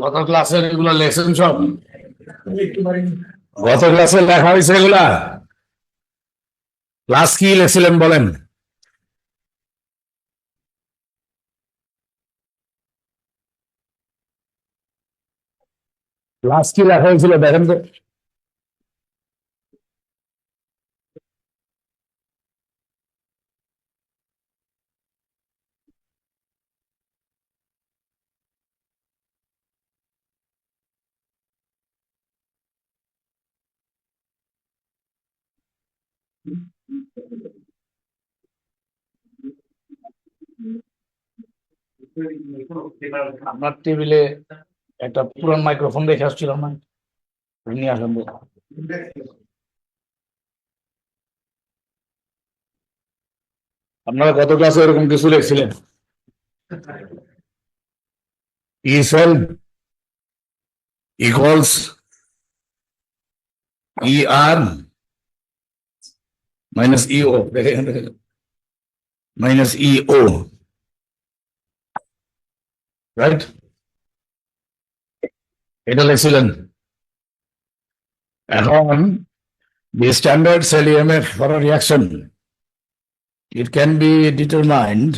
গত ক্লাসের এগুলো লেসন সব গত ক্লাসে লেখা হয়েছে এগুলা। ক্লাস কি লেখছিলেন বলেন? ক্লাস কি লেখা হয়েছিল দেখেন তো। আপনার টেবিলে একটা পুরান মাইক্রোফোন দেখে আসছিলাম না, নিয়ে আসেন তো। আপনারা গত ক্লাসে এরকম কিছু লিখছিলেন? ই সেল ইকুয়ালস ই আর মাইনাস ইও, দেখেন মাইনাস ইও, রাইট? এটা লিখছিলেন। এখন the standard cell EMF for a reaction, it can be determined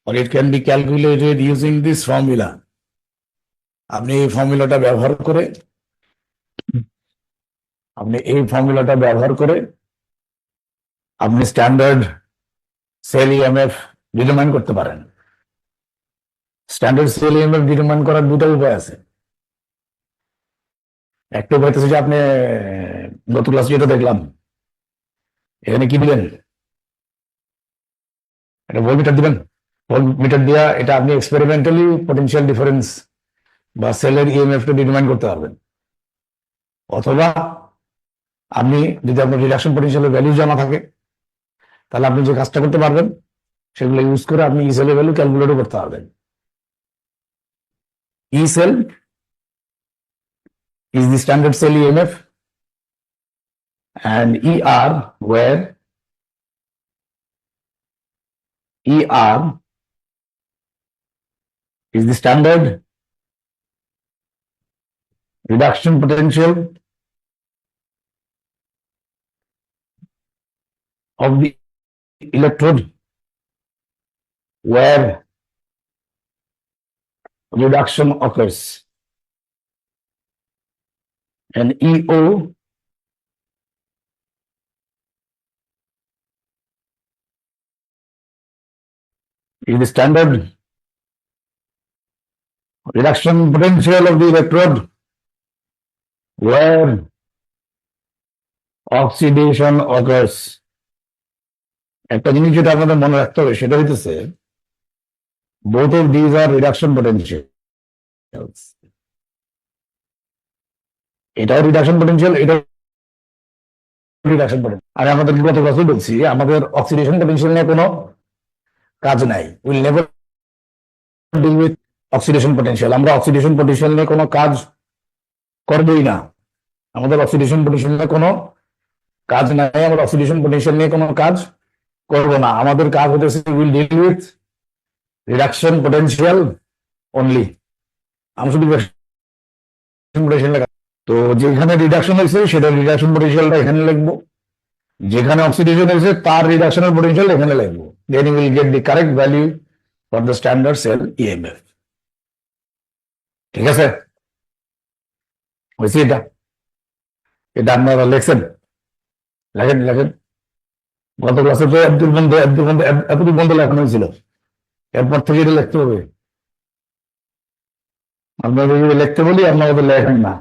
or it can be calculated using this formula. আপনি এই ফর্মুলাটা ব্যবহার করে আপনি এই ফর্মুলাটা ব্যবহার করে আপনি স্ট্যান্ডার্ড সেল ইএমএফ ডিটারমাইন করতে পারেন। স্ট্যান্ডার্ড সেল ইএমএফ ডিটারমাইন করার দুটো উপায় আছে। একটা উপায় হচ্ছে যে আপনি গত ক্লাস যেটা দেখলাম, এখানে কি দিবেন, একটা ভোল্টমিটার দিবেন। ভোল্টমিটার দিয়া এটা আপনি এক্সপেরিমেন্টালি পটেনশিয়াল ডিফারেন্স বা সেলের ইএমএফটা ডিটারমাইন করতে পারবেন। অথবা আপনি যদি আপনার রিডাকশন পটেনশিয়ালের ভ্যালু জানা থাকে, তাহলে আপনি যে কাজটা করতে পারবেন সেগুলো ইউজ করে আপনি ই সেলের ভ্যালু ক্যালকুলেটও করতে পারবেন। ই sell is the standard cell EMF and ER where ER is the standard reduction potential of the electrode where reduction occurs, and EO is the standard reduction potential of the electrode where oxidation occurs. একটা জিনিস যেটা আপনাদের মনে রাখতে হবে সেটা হইতেছে both of these are reduction potentials. এটাও রিডাকশন পটেনশিয়াল, এটাও রিডাকশন পটেনশিয়াল। আমি আমাদের গত ক্লাসে বলছি আমাদের অক্সিডেশন পটেনশিয়াল নিয়ে কোনো কাজ নাই। Will never deal with oxidation potential. আমরা অক্সিডেশন পটেনশিয়াল নিয়ে কোনো কাজ করবোই না। আমাদের অক্সিডেশন পটেনশিয়াল নিয়ে কোনো কাজ নাই, আমরা অক্সিডেশন পটেনশিয়াল নিয়ে কোনো কাজ করবো না। আমাদের কাজ হতেছে will deal with reduction potential only. আমি শুধু পটেনশিয়াল। তো যেখানে রিডাকশন হয়েছে সেটা রিডাকশন পটেনশিয়ালটা এখানে লিখবো, যেখানে অক্সিডেশন হয়েছে তার রিডাকশনের পটেনশিয়াল এখানে লিখবো। Then you will get the correct value for the standard cell EMF. ঠিক আছে? হয়েছে এটা? এটা আপনারা লেখছেন? লেখেন লেখেন। গত ক্লাসে তো এতটুকু বন্ধ লেখানো হয়েছিল, এরপর থেকে এটা লিখতে হবে। আপনাদের যদি লিখতে বলি আপনারা তো লেখেন না।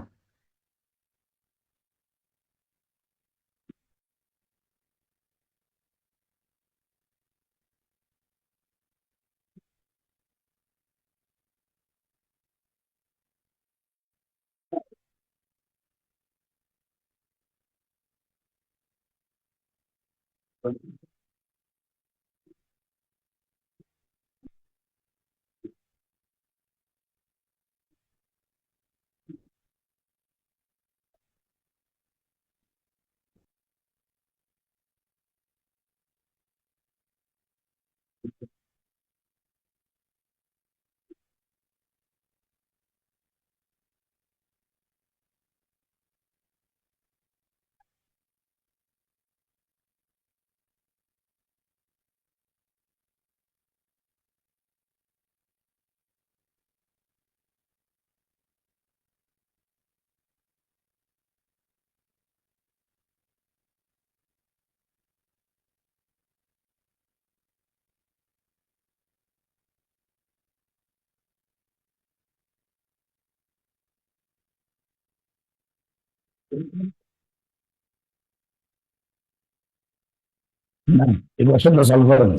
না, এই কোশ্চেনটা সলভ করেন।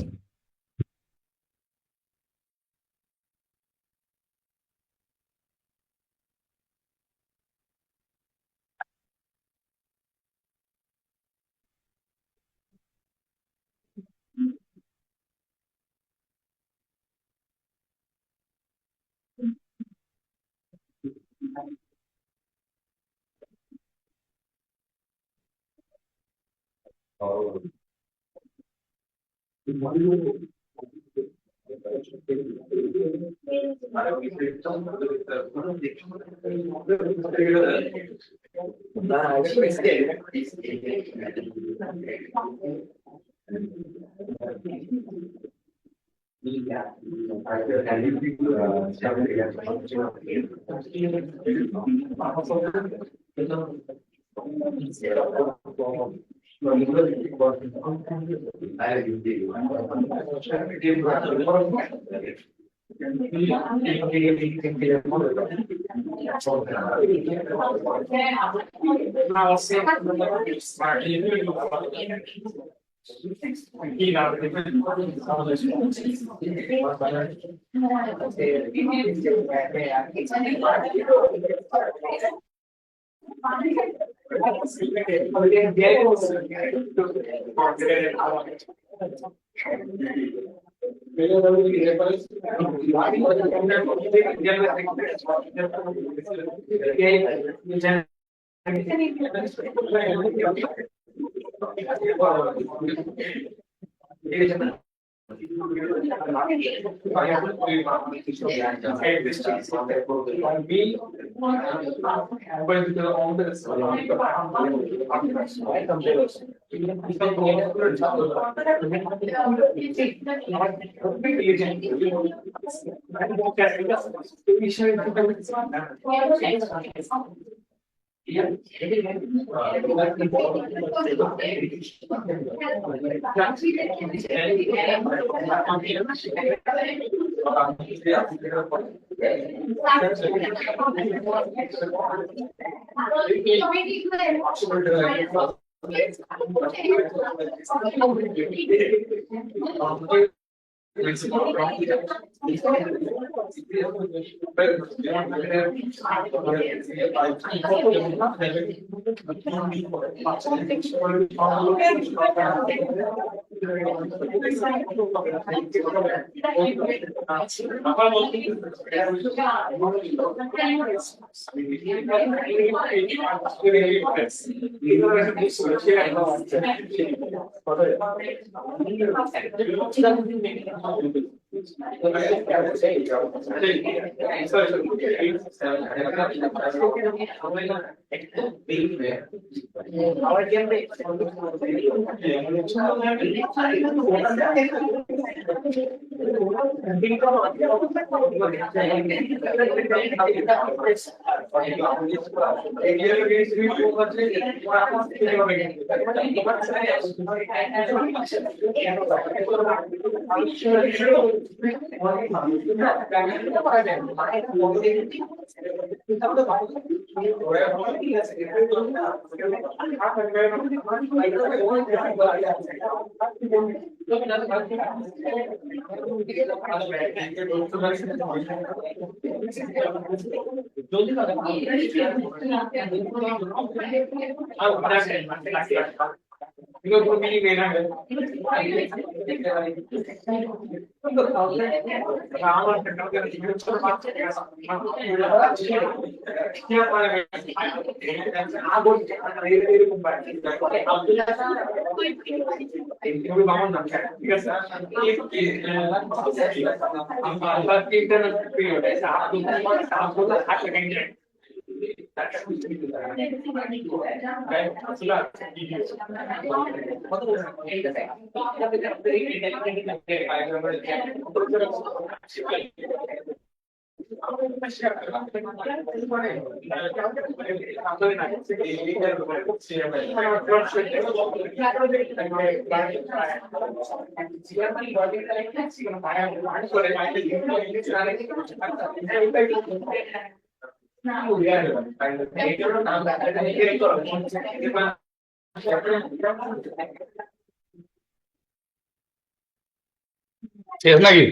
শেষ নাকি?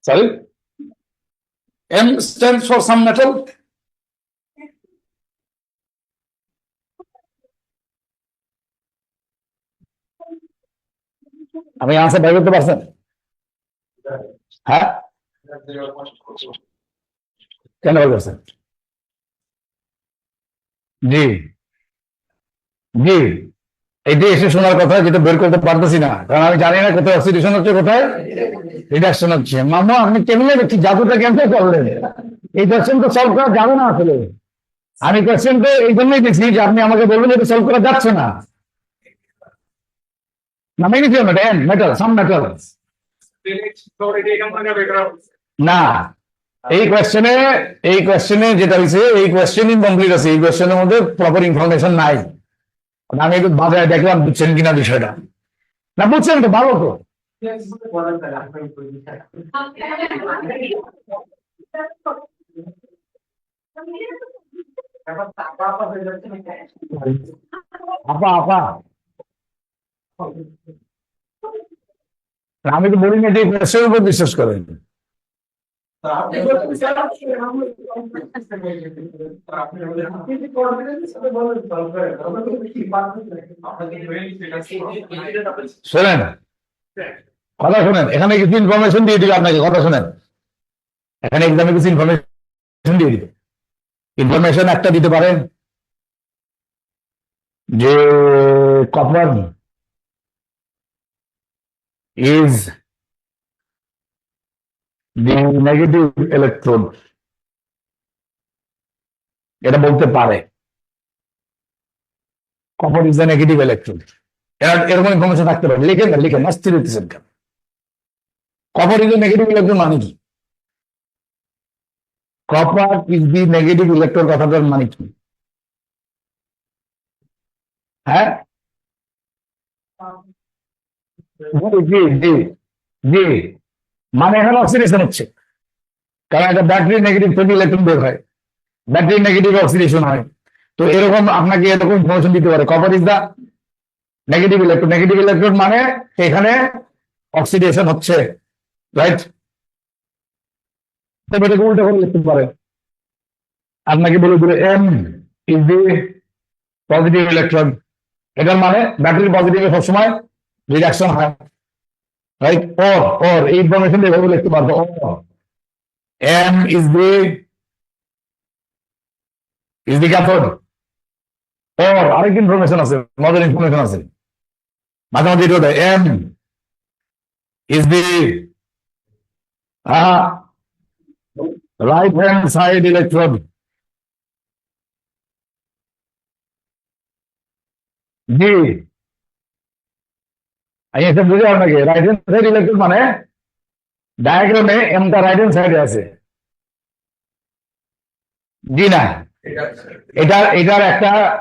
Sorry, M stands for some metal. আমি আনসার বের করতে পারছেন? হ্যাঁ, কেন বের করছেন? জি জি, এটি এসে শোনার কথা, যেটা বের করতে পারতেছি না, কারণ আমি জানি না কোথায় অক্সিডেশন হচ্ছে, কোথায় রিডাকশন হচ্ছে। মামা আপনি কেমনে দেখছি জাদুটা কেমনে করলেন? এই কোয়েশ্চেন তো সলভ করা যাবে না আসলে। আমি কোয়েশ্চেন তো এই জন্যই দিচ্ছি যে আপনি আমাকে বলবেন এটা সলভ করা যাচ্ছে না। না ম্যাগনেসিয়াম মেটাল, মেটাল, সাম মেটাল। না, এই কোয়েশ্চেনে যেটা হয়েছে, এই কোয়েশ্চেন ইনকমপ্লিট আছে, এই কোয়েশ্চেনের মধ্যে প্রপার ইনফরমেশন নাই। আমি একটু বাজারে দেখলাম বুঝছেন কিনা বিষয়টা। না বুঝছেন তো ভালো তো। আপা আপা, আমি তো বলি না যে কোয়েশ্চেনের উপর বিশ্বাস করেন। শোনেন, কথা শোনেন, এখানে কিছু ইনফরমেশন দিয়ে দিবে আপনাকে, কথা শোনেন, এখানে এক্সামে কিছু ইনফরমেশন দিয়ে দিবে। ইনফরমেশন একটা দিতে পারেন যে copper is the negative electron, এটা বলতে পারে। Copper is the negative electron, এরকম ইনফরমেশন থাকতে পারে। লিখেন না, লিখেন না, স্থির হইতেছেন কেন? Copper is the negative electron মানে কি? Copper is the negative electron কথাটার মানে কি? হ্যাঁ, জি জি জি, মানে এখানে অক্সিডেশন হচ্ছে, কারণ একটা ব্যাটারি নেগেটিভ থেকে ইলেকট্রন বের হয়, ব্যাটারি নেগেটিভ অক্সিডেশন হয়। তো এরকম আপনাকে এরকম ইনফরমেশন দিতে পারে, copper is the negative electron, negative electron মানে এখানে অক্সিডেশন হচ্ছে, রাইট? এটাকে উল্টো করে লিখতে পারে, আপনাকে বলে দিল M is the positive electron, এটার মানে ব্যাটারি পজিটিভে সবসময় রিডাকশন হয়, রাইট? ওর এই ইনফরমেশন এভাবে লিখতে পারবো, এম ইজ দি ক্যাথোড। ওর আরেক ইনফরমেশন আছে, মজার ইনফরমেশন আছে, মাঝে মাঝে এটা দেয়, M is the right hand side electron. জি, আমি এসে বুঝে আপনাকে, রাইট হ্যান্ড সাইড ইলেকট্রন মানে ডায়াগ্রামে এমটা রাইট হ্যান্ড সাইডে আছে। জি না,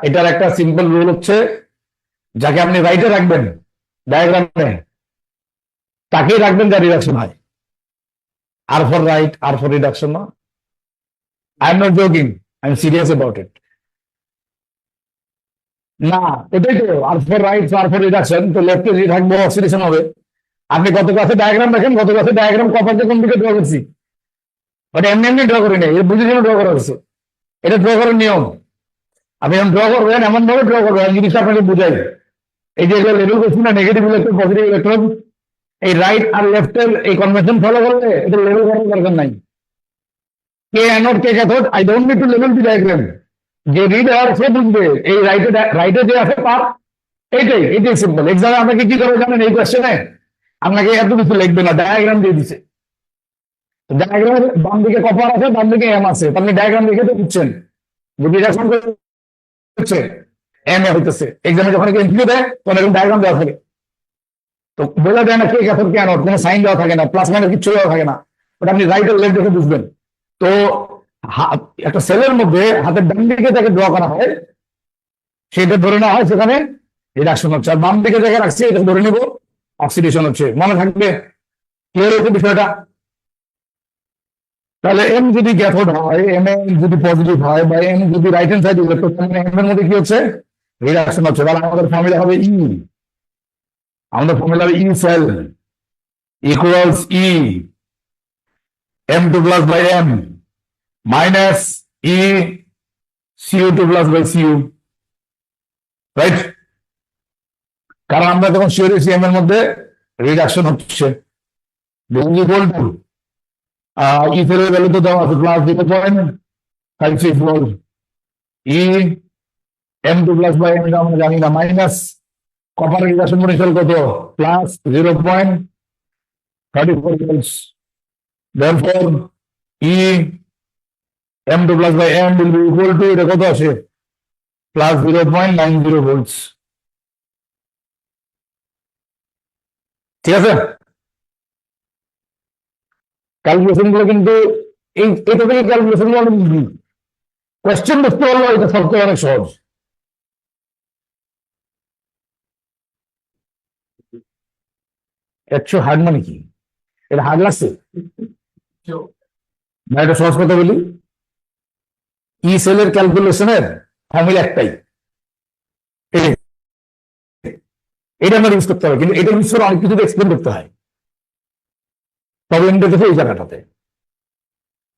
এটার একটা সিম্পল রুল হচ্ছে, যাকে আপনি রাইটে রাখবেন ডায়াগ্রামে, তাকেই রাখবেন যা রিডাকশন হয়। R for right, R for reduction না। I am not joking, I am serious about it. না, এটাই তো R for right, R for reduction, তো লেফটে যে থাকবে অক্সিডেশন হবে। আপনি গত ক্লাসে ডায়াগ্রাম দেখেন, গত ক্লাসে ডায়াগ্রাম কপারকে কোন দিকে ড্র করছি, ওটা এমনি এমনি ড্র করি নাই, এটা বুঝে শুনে ড্র করা হচ্ছে, এটা ড্র করার নিয়ম। আপনি যখন ড্র করবেন এমন ভাবে ড্র করবেন, জিনিসটা আপনাকে বুঝাই। এই যে এগুলো লেবেল করছি না, নেগেটিভ ইলেকট্রন পজিটিভ ইলেকট্রন, এই রাইট আর লেফটের এই কনভেনশন ফলো করলে এটা লেবেল করার দরকার নাই। কে অ্যানোড কে cathode, I don't need to label the diagram. যে রিডার সে বুঝবে এই রাইটে যে আছে পার, এইটাই সিম্পল। এক্সামে আপনাকে কি করে জানেন, এই কোয়েশ্চেনে আপনাকে এত কিছু লিখবে না, ডায়াগ্রাম দিয়ে দিছে। ডায়াগ্রামের বাম দিকে কপার আছে, বাম দিকে এম আছে, আপনি ডায়াগ্রাম দেখে তো বুঝছেন যে রিডাকশন হচ্ছে এম এ হইতেছে। এক্সামে যখন এমসিকিউ দেয় তখন এরকম ডায়াগ্রাম দেওয়া থাকে, তো বোঝা যায় না কে ক্যাথোড কে অ্যানোড, কোনো সাইন দেওয়া থাকে না, প্লাস মাইনাস কিছু দেওয়া থাকে না, ওটা আপনি রাইট আর লেফট দেখে বুঝবেন। তো একটা সেলের মধ্যে হাতের ডান দিকে যাকে ড্র করা হয় সেটা ধরে নেওয়া হয় সেখানে রিডাকশন হচ্ছে, আর বাম দিকে যাকে রাখছি এটা ধরে নিব অক্সিডেশন হচ্ছে। মনে থাকবে? ক্লিয়ার হচ্ছে বিষয়টা? তাহলে এম যদি ক্যাথোড হয়, এম এ যদি পজিটিভ হয় বা এম যদি রাইট হ্যান্ড সাইড ইলেকট্রন, মানে এম এর মধ্যে কি হচ্ছে, রিডাকশন হচ্ছে। তাহলে আমাদের ফর্মুলা হবে ই, আমাদের ফর্মুলা হবে E cell equals E M2 plus by M minus E CO2 plus by CU, right? কারণ আমরা যখন শিওর হয়েছি এম এর মধ্যে রিডাকশন হচ্ছে, ইকুয়াল টু ইথেরের ভ্যালু তো দেওয়া আছে plus 0.56 volt, E M2 plus by M আমরা জানি না, মাইনাস কপার রিডাকশন পোটেনশিয়াল কত, plus 0.34 volts. therefore E M2 plus by M will be equal to, এটা কত আসে, প্লাস 0.90 ভোল্টস। ঠিক আছে, ক্যালকুলেশন গুলো কিন্তু এটা থেকে ক্যালকুলেশন গুলো অনেক ইজি, কোয়েশ্চেন দেখতে পারলো এটা সবচেয়ে অনেক সহজ। একশো হার্ড মানে কি, এটা হার্ড লাগছে না? এটা সহজ কথা বলি, ই সেলের ক্যালকুলেশনের ফর্মুলা একটাই, এটা আমরা ইউজ করতে হবে, কিন্তু এটা ইউজ করে অনেক কিছু এক্সপ্লেন করতে হয়। প্রবলেমটা দেখে এই জায়গাটাতে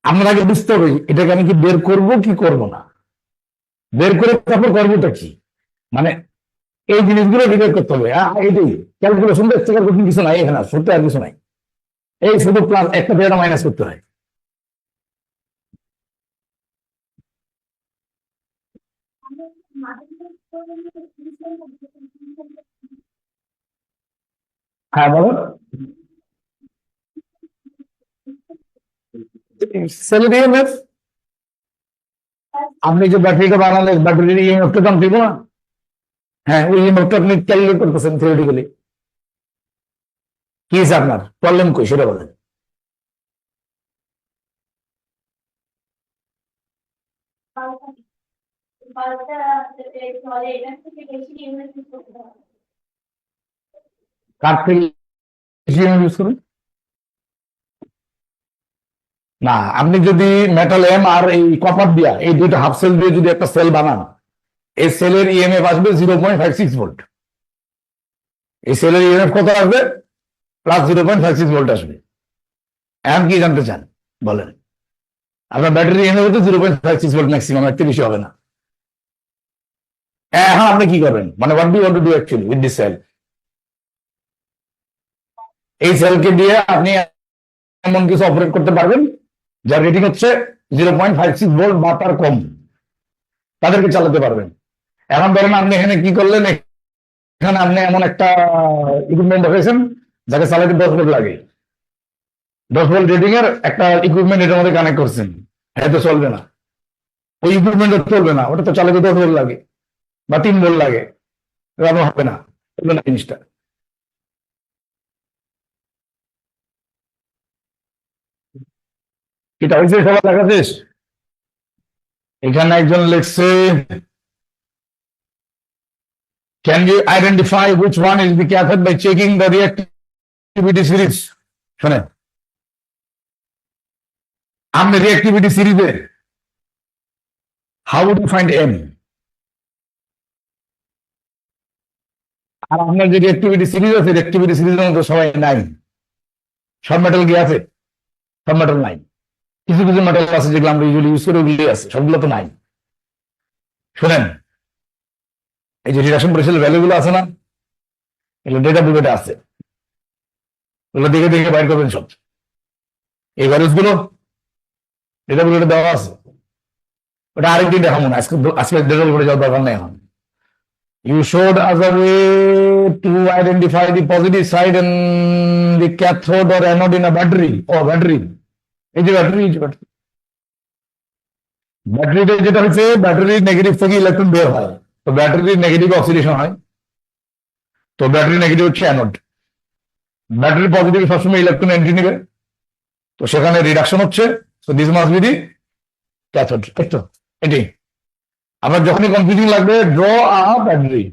আমরা আগে বুঝতে হবে এটাকে আমি কি বের করব কি করব না, বের করে তারপর করবোটা কি, মানে এই জিনিসগুলো ডিবেট করতে হবে। এটাই ক্যালকুলেশন দেখতে কঠিন কিছু নাই এখানে, সত্যি আর কিছু নাই, এই শুধু প্লাস একটা থেকে মাইনাস করতে হয়। হ্যাঁ বলো, সেলের ইএমএফ, আপনি যে ব্যাটারিটা বানালে ব্যাটারির ইএমএফটা দাম দিব না, হ্যাঁ ওই ইএমএফটা আপনি ক্যালকুলেট করতেছেন থিওরিটিক্যালি, কি আছে আপনার প্রবলেম কই সেটা বলেন। কার থেকে ইউজ করুন না, আপনি যদি মেটাল এম আর এই কপার দিয়া এই দুইটা হাফ সেল দিয়ে যদি একটা সেল বানান, এই সেলের ইএমএফ আসবে 0.56 ভোল্ট, এই সেলের ইএমএফ কত আসবে, প্লাস 0.56 ভোল্ট আসবে। এখন কি জানতে চান বলেন, আপনার ব্যাটারি ইএমএফ হচ্ছে 0.56 ভোল্ট ম্যাক্সিমাম, একটু বেশি হবে না। এখন আপনি কি করবেন, মানে what do you want to do actually with this cell, এই সেলকে দিয়ে আপনি এমন কিছু অপারেট করতে পারবেন যার রেটিং হচ্ছে 0.56 ভোল্ট বা তার কম, তাদেরকে চালাতে পারবেন। এখন ধরেন আপনি এখানে কি করলেন, এখানে আপনি এমন একটা ইকুইপমেন্ট রেখেছেন যাকে চালাতে 10 ভোল্ট লাগে, 10 ভোল্ট রেটিং এর একটা ইকুইপমেন্ট এটার মধ্যে কানেক্ট করছেন, হ্যাঁ তো চলবে না, ওই ইকুইপমেন্ট চলবে না, ওটা তো চালাতে 10 ভোল্ট লাগে বা 3 ভোল্ট লাগে, হবে না, চলবে না জিনিসটা। এটা হয়েছে সবার দেখা শেষ। এখানে একজন লিখছে, can you identify which one is the cathode by checking the reactivity series? শোনেন, আপনি রিঅ্যাক্টিভিটি সিরিজে how would you find m, আর আপনার যে রিঅ্যাক্টিভিটি সিরিজ আছে, রিঅ্যাক্টিভিটি সিরিজের মধ্যে সবাই নাই, সব মেটাল কি আছে, সব মেটাল নাই, কিছু কিছু মেটাল আছে যেগুলো আমরা ইউজুয়ালি ইউজ করি ওগুলি আছে, সবগুলো তো নাই। শোনেন, এই যে রিডাকশন পোটেনশিয়াল ভ্যালুগুলো আছে না, এগুলো ডেটা বুকেটে আছে, ওগুলো দেখে দেখে বাইর করবেন সব, এই ভ্যালুস গুলো ডেটা বুকেটে দেওয়া আছে, ওটা আরেকদিন দেখাবো না, আজকে আজকে ডেটা বুকেটে যাওয়ার দরকার নেই এখন। You showed us a way to identify the positive side in the cathode or anode in a battery. Oh, battery. এই যে ব্যাটারি, ব্যাটারিতে যেটা হচ্ছে, ব্যাটারির নেগেটিভ থেকে ইলেকট্রন বের হয়, তো ব্যাটারির নেগেটিভ অক্সিডেশন হয়, তো ব্যাটারি নেগেটিভ হচ্ছে অ্যানোড, ব্যাটারি পজিটিভ সবসময় ইলেকট্রন এন্ট্রি নেবে, তো সেখানে রিডাকশন হচ্ছে, তো this must be the cathode, তাই তো? এটাই আপনার যখনই কনফিউজিং লাগবে, draw a battery,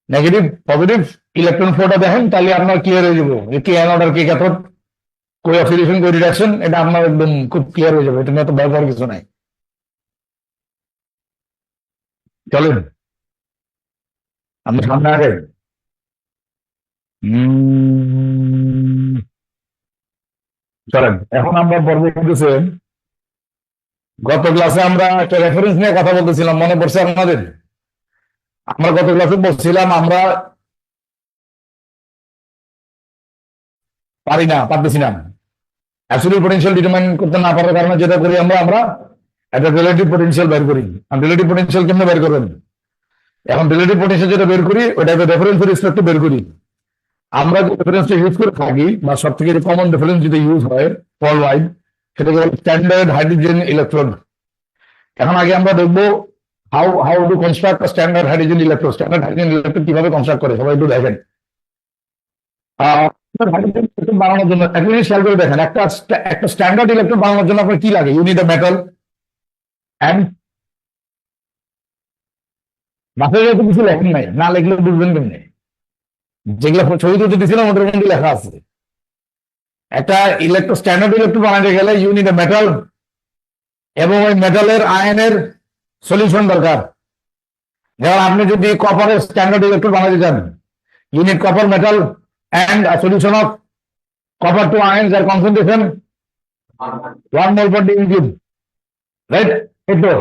negative positive electron ফ্লোটা দেখেন, তাহলে আপনার ক্লিয়ার হয়ে যাবো যে কে অ্যানোড আর কে ক্যাথোড, কই অক্সিডেশন কই রিডাকশন, এটা আপনার একদম খুব ক্লিয়ার হয়ে যাবে, এটা নিয়ে তো ভয় পাওয়ার কিছু নাই। চলেন আমরা সামনে আগে। চলেন এখন আমরা পর্বে কিন্তু গত ক্লাসে আমরা একটা রেফারেন্স নিয়ে কথা বলতেছিলাম, মনে পড়ছে আপনাদের? আমরা গত ক্লাসে বলছিলাম আমরা পারতেছি না অ্যাবসলিউট পটেনশিয়াল ডিটারমাইন করতে না পারার কারণে যেটা করি আমরা আমরা একটা রিলেটিভ পটেনশিয়াল বের করি। আর রিলেটিভ পটেনশিয়াল কেমনে বের করবেন? এখন রিলেটিভ পটেনশিয়াল যেটা বের করি ওটা একটা রেফারেন্সের রেসপেক্টে বের করি। আমরা যে রেফারেন্সটা ইউজ করে থাকি বা সব থেকে কমন রেফারেন্স যেটা ইউজ হয় ওয়ার্ল্ড ওয়াইড, সেটাকে বলে স্ট্যান্ডার্ড হাইড্রোজেন ইলেকট্রোড। এখন আগে আমরা দেখবো how how to construct standard hydrogen electrode. Standard hydrogen electrode কিভাবে কনস্ট্রাক্ট করে সবাই একটু দেখেন। হাইড্রোজেন ইলেকট্রোড বানানোর জন্য একটা জিনিস খেয়াল করে দেখেন, একটা স্ট্যান্ডার্ড ইলেকট্রোড বানানোর জন্য আপনার কি লাগে? ইউনিট মেটাল অ্যান্ড মাথায় যেহেতু কিছু লেখেন নাই, না লিখলে বুঝবেন কেমনি? যেগুলো ছবি তুলতে দিয়েছিলাম ওটার মধ্যে লেখা আছে। একটা স্ট্যান্ডার্ড ইলেকট্রোড বানাতে গেলে ইউনিট মেটাল এবং ওই মেটালের আয়নের সলিউশন দরকার। যেমন আপনি যদি কপারের স্ট্যান্ডার্ড ইলেকট্রোড বানাতে চান, unit copper metal and solution of copper two ions আর concentration 1 mole per dm cube, right? তো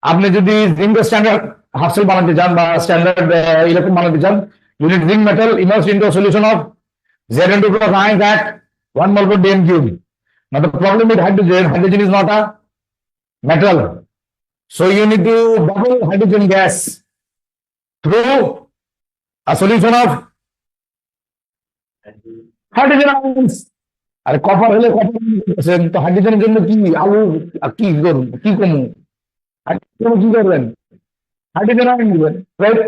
আপনি যদি জিঙ্ক স্ট্যান্ডার্ড হাফসেল বানাতে চান বা স্ট্যান্ডার্ড ইলেকট্রোড বানাতে চান, unit zinc metal immersed into solution of Zn2 plus ions at 1 mole per dm cube. Now the problem with hydrogen is not a metal, so you need to bubble hydrogen gas through a solution of hydrogen ions. আর copper হলে copper তো হাইড্রোজেনের জন্য কি আলু কি কি কমু? কি করবেন? হাইড্রোজেন আয়ন দিবেন, right?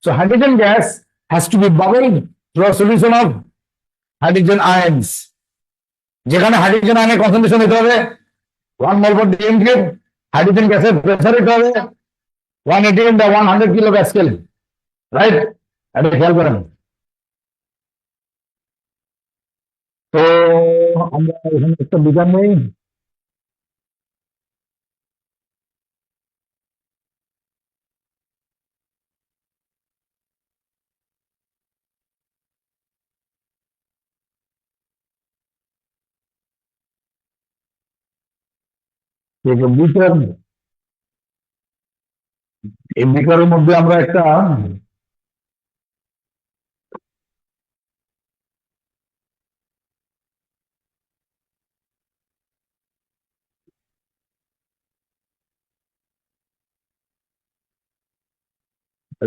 So hydrogen gas has to be bubbled through a solution of hydrogen ions, যেখানে হাইড্রোজেন আয়নের কনসেন্ট্রেশন হতে হবে 1 mole per dm cube, hydrogen গ্যাসের প্রেসার হতে হবে 180 into 100 কিলো প্যাসকেল, রাইট? এটা খেয়াল করেন। তো আমরা এখানে একটা বিজ্ঞান নেই, এই বিকারের মধ্যে আমরা একটা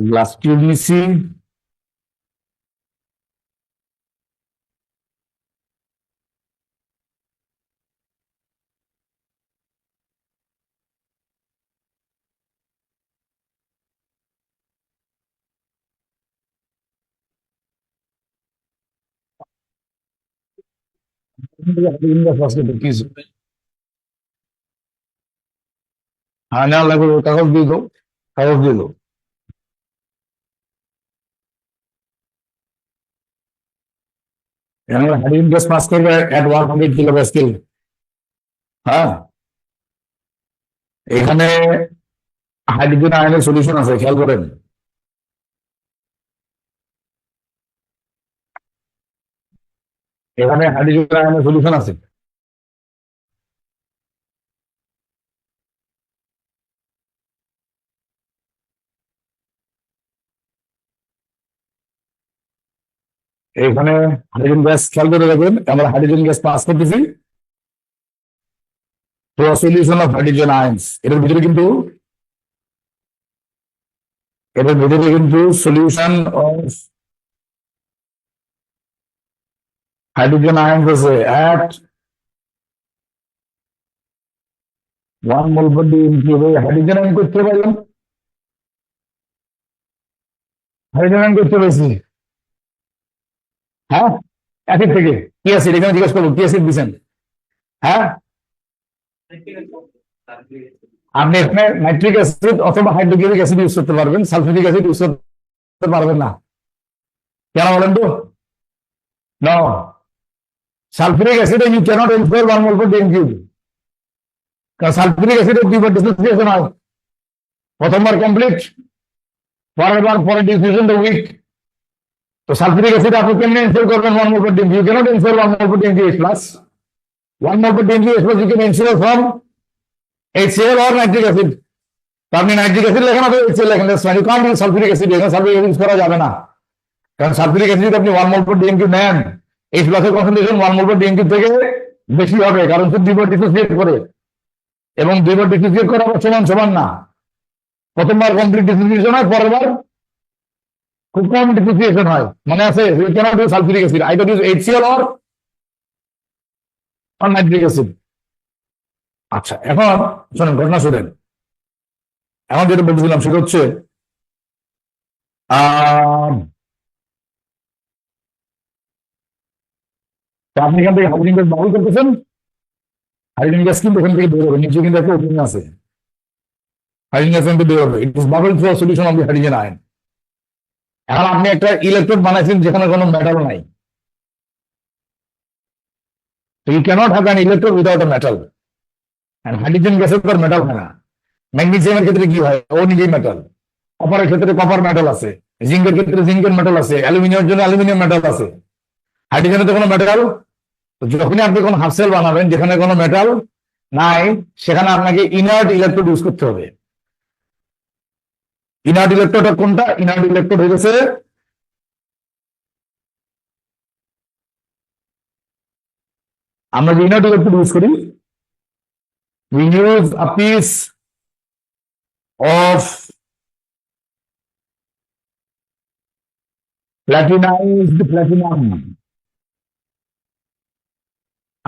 গ্লাস টিউব নিচ্ছি, হ্যাঁ না লাগবে, কাগজ দিয়ে দাও, কাগজ দিয়ে দাও। আমরা হাইড্রোজেন গ্যাস পাস করবে এট 100 কিলো প্যাসকেল। হ্যাঁ, এখানে হাইড্রোজেন আয়নের সলিউশন আছে, খেয়াল করেন। এখানে হাইড্রোজেন আয়নের সলিউশন আছে। এখানে হাইড্রোজেন গ্যাস খেয়াল করে রাখবেন, আমরা হাইড্রোজেন গ্যাস পাস করতেছি তো সলিউশন অফ হাইড্রোজেন আয়ন্স। এটার ভিতরে কিন্তু সলিউশন অফ হাইড্রোজেন আয়ন্স আছে at 1 mole per dm cube। Hydrogen ion করতে পারলাম, হাইড্রোজেন আয়ন করতে পারছি। হ্যাঁ, একের থেকে কি অ্যাসিড এখানে জিজ্ঞেস করবো, কি অ্যাসিড দিচ্ছেন? হ্যাঁ, আপনি এখানে নাইট্রিক অ্যাসিড অথবা হাইড্রোক্লোরিক অ্যাসিড ইউজ করতে পারবেন, সালফিউরিক অ্যাসিড ইউজ করতে পারবেন না। কেন বলেন তো? নো, সালফিউরিক অ্যাসিডে you can't infer 1 mole per dm cube, কারণ সালফিউরিক অ্যাসিডের দুইবার ডিসোসিয়েশন হয়, প্রথমবার কমপ্লিট, পরের বার পরে ডিসোসিয়েশন উইক। তো সালফিউরিক অ্যাসিড আপনি কেমনে ইনফার করবেন 1 mole per dm cube? You cannot infer 1 mole per dm cube plus 1 mole per dm cube plus you can infer from HCl or nitric acid। তো আপনি nitric acid লেখেন অথবা HCl লেখেন, you can't use sulphuric acid, এখানে sulphuric acid করা যাবে না, কারণ সালফিউরিক অ্যাসিড আপনি 1 mole per dm cube নেন, H প্লাসের concentration 1 mole per dm cube থেকে বেশি হবে, কারণ সে দুইবার ডিসোসিয়েট করে, এবং দুইবার ডিসোসিয়েট করা সমান সমান না, প্রথমবার কমপ্লিট ডিসোসিয়েশন হয়, পরের বার খুব কম ডিসোসিয়েশন হয়, মানে আছে you cannot use sulphuric acid, either use HCl or nitric acid. আচ্ছা, এখন শোনেন, ঘটনা শোনেন, এখন যেটা বলছিলাম সেটা হচ্ছে আপনি এখান থেকে হাইড্রোজেন গ্যাস বাবল করতেছেন, হাইড্রোজেন গ্যাস কিন্তু এখান থেকে বের হবে, নিচে কিন্তু একটা ওপেনিং আছে, হাইড্রোজেন গ্যাস কিন্তু বের হবে, it is bubble through solution of the hydrogen ion. এখন আপনি একটা ইলেকট্রোড বানাইছেন যেখানে কোনো মেটাল নাই, so you cannot have an electrode without a metal, and hydrogen গ্যাসের পর মেটাল হয় না। ম্যাগনেসিয়ামের ক্ষেত্রে কি হয়, ও নিজেই মেটাল, কপারের ক্ষেত্রে কপার মেটাল আছে, জিঙ্কের ক্ষেত্রে জিঙ্কের মেটাল আছে, অ্যালুমিনিয়ামের জন্য অ্যালুমিনিয়াম মেটাল আছে, হাইড্রোজেনে তো কোনো মেটাল। তো যখনই আপনি কোনো হাফ সেল বানাবেন যেখানে কোনো মেটাল নাই, সেখানে আপনাকে ইনার্ট ইলেকট্রোড ইউজ করতে হবে। ইনার্ট ইলেকট্রোড কোনটা? ইনার্ট ইলেকট্রোড হয়ে গেছে আমরা যে ইনার্ট ইলেকট্রোড ইউজ করি, we use a piece of platinized platinum।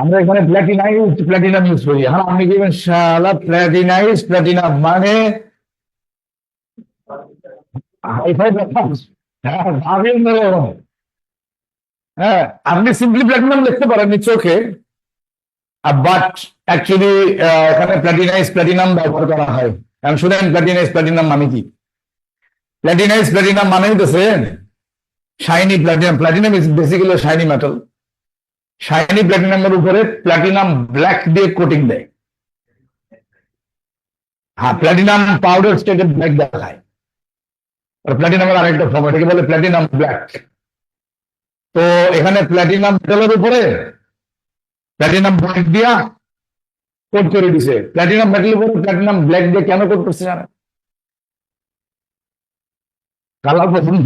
আমরা এখানে প্ল্যাটিনাইজড প্ল্যাটিনাম ইউজ করি। হ্যাঁ, আপনি কি শালা প্ল্যাটিনাইজড প্ল্যাটিনাম মানে হাইফাই প্ল্যাটিনাম? হ্যাঁ, ভাবেন না। হ্যাঁ, আপনি সিম্পলি প্ল্যাটিনাম লিখতে পারেন চোখে, বাট অ্যাকচুয়ালি এখানে প্ল্যাটিনাইজ প্ল্যাটিনাম ব্যবহার করা হয়। আমি শুনেন প্ল্যাটিনাইজ প্ল্যাটিনাম মানে কি? প্ল্যাটিনাইজ প্ল্যাটিনাম মানে হচ্ছে shiny platinum. Platinum is basically shiny metal. Shiny প্ল্যাটিনামের উপরে প্ল্যাটিনাম ব্ল্যাক দিয়ে কোটিং দেয়। হ্যাঁ, প্ল্যাটিনাম পাউডার স্টেটে ব্ল্যাক দেখায়, প্ল্যাটিনামের আরেকটা ফর্ম, এটাকে বলে প্ল্যাটিনাম ব্ল্যাক। তো এখানে প্ল্যাটিনাম মেটালের উপরে প্ল্যাটিনাম ব্ল্যাক দিয়া কোট করে দিছে। প্ল্যাটিনাম মেটালের উপরে প্ল্যাটিনাম ব্ল্যাক দিয়ে কেন কোট করছে জানেন? কালার পছন্দ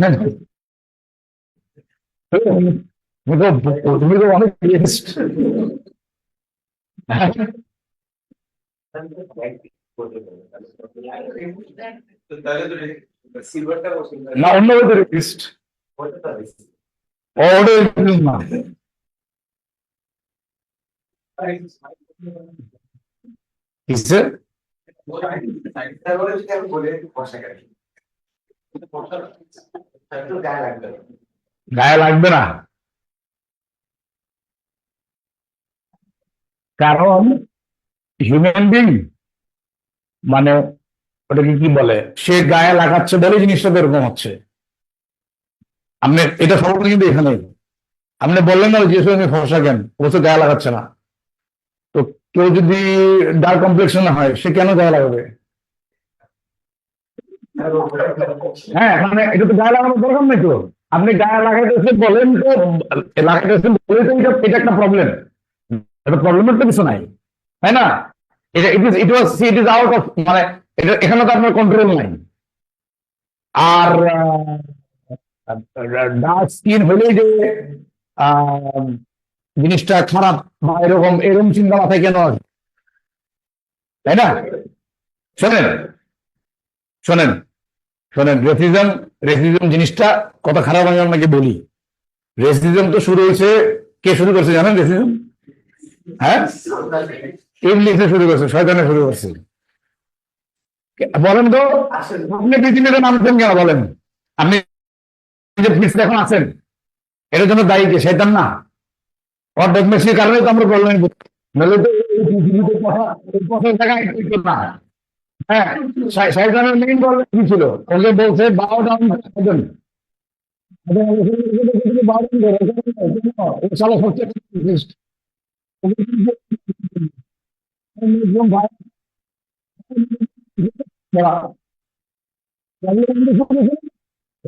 তুমি তো অনেক না, অন্য রিকোয়েস্ট না। কিসে গায়ে লাগবে না, কারণ হিউম্যান বিং মানে ওটাকে কি বলে, সে গায়ে লাগাচ্ছে বলে জিনিসটা এরকম হচ্ছে। আপনি এটা সমস্যা কিন্তু এখানে আপনি বললেন না যে আমি ফর্সা কেন, ও তো গায়ে লাগাচ্ছে না। তো কেউ যদি ডার্ক কমপ্লেক্সন হয় সে কেন গায়ে লাগাবে? হ্যাঁ, মানে এটা তো গায়ে লাগানোর দরকার নেই। তো আপনি গায়ে লাগাইতেছে বলেন, তো লাগাইতেছেন বলে তো এটা একটা প্রবলেম, এটা প্রবলেমের তো কিছু নাই, তাই না? এটা ইট ইজ আউট অফ, মানে এটা এখানে তো আপনার কন্ট্রোল নাই। আর ডার্ক স্কিন হলেই যে জিনিসটা খারাপ বা এরকম এরকম চিন্তা মাথায় কেন আসে, তাই না? শোনেন শোনেন শোনেন, রেসিজম জিনিসটা কত খারাপ আমি আপনাকে বলি। রেসিজম তো শুরু হয়েছে, কে শুরু করছে জানেন? রেসিজম, হ্যাঁ, ইবলিসে শুরু করছে, শয়তানে শুরু করছে। বলেন তো, আপনি পৃথিবীতে নামছেন কেন বলেন? আপনি যে পৃথিবীতে এখন আছেন এটার জন্য দায়ী কে? শয়তান না? ওর ডেকমেসির কারণে তো আমরা প্রবলেম, নইলে তো পথের জায়গায় না। হ্যাঁ, শয়তানের মেইন প্রবলেম কি ছিল? ওকে বলছে বাও ডাউন,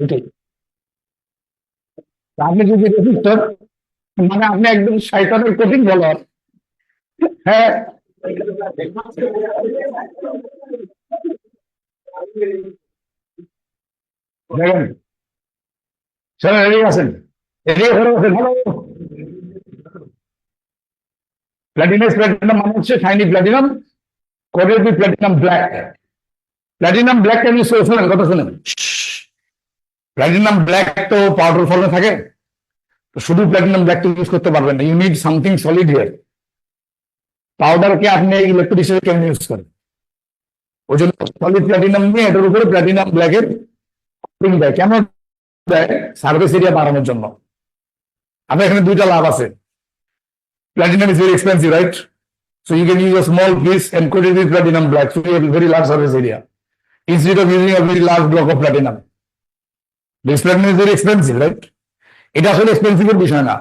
এটাই। আপনি যদি রেজিস্টার, মানে আপনি একদম শয়তানের কঠিন বলার। হ্যাঁ, দেখেন, স্যার রেডি আছেন? এদিকে ঘরে বসেন। হ্যালো, প্ল্যাটিনাস প্ল্যাটিনাম মানে হচ্ছে shiny platinum, coated with platinum black. Platinum black কেন ইউজ করে শোনেন, কথা শুনেন। প্ল্যাটিনাম ব্ল্যাক তো পাউডার ফর্মে থাকে, তো শুধু প্ল্যাটিনাম ব্ল্যাক তো ইউজ করতে পারবেন না, you need something solid here. পাউডারকে আপনি ইলেকট্রিক হিসেবে কেন ইউজ করেন? ওই জন্য সলিড প্ল্যাটিনাম নিয়ে এটার উপরে প্ল্যাটিনাম ব্ল্যাকের কোটিং দেয়। কেন দেয়? সার্ভিস এরিয়া বাড়ানোর জন্য। আপনার এখানে দুইটা লাভ আছে। Platinum is very expensive, right? So you can use a small piece and coat it with platinum black, so you have a very large surface area instead of using a very large block of platinum. This platinum is very expensive, right? এটা আসলে expensive এর বিষয় না।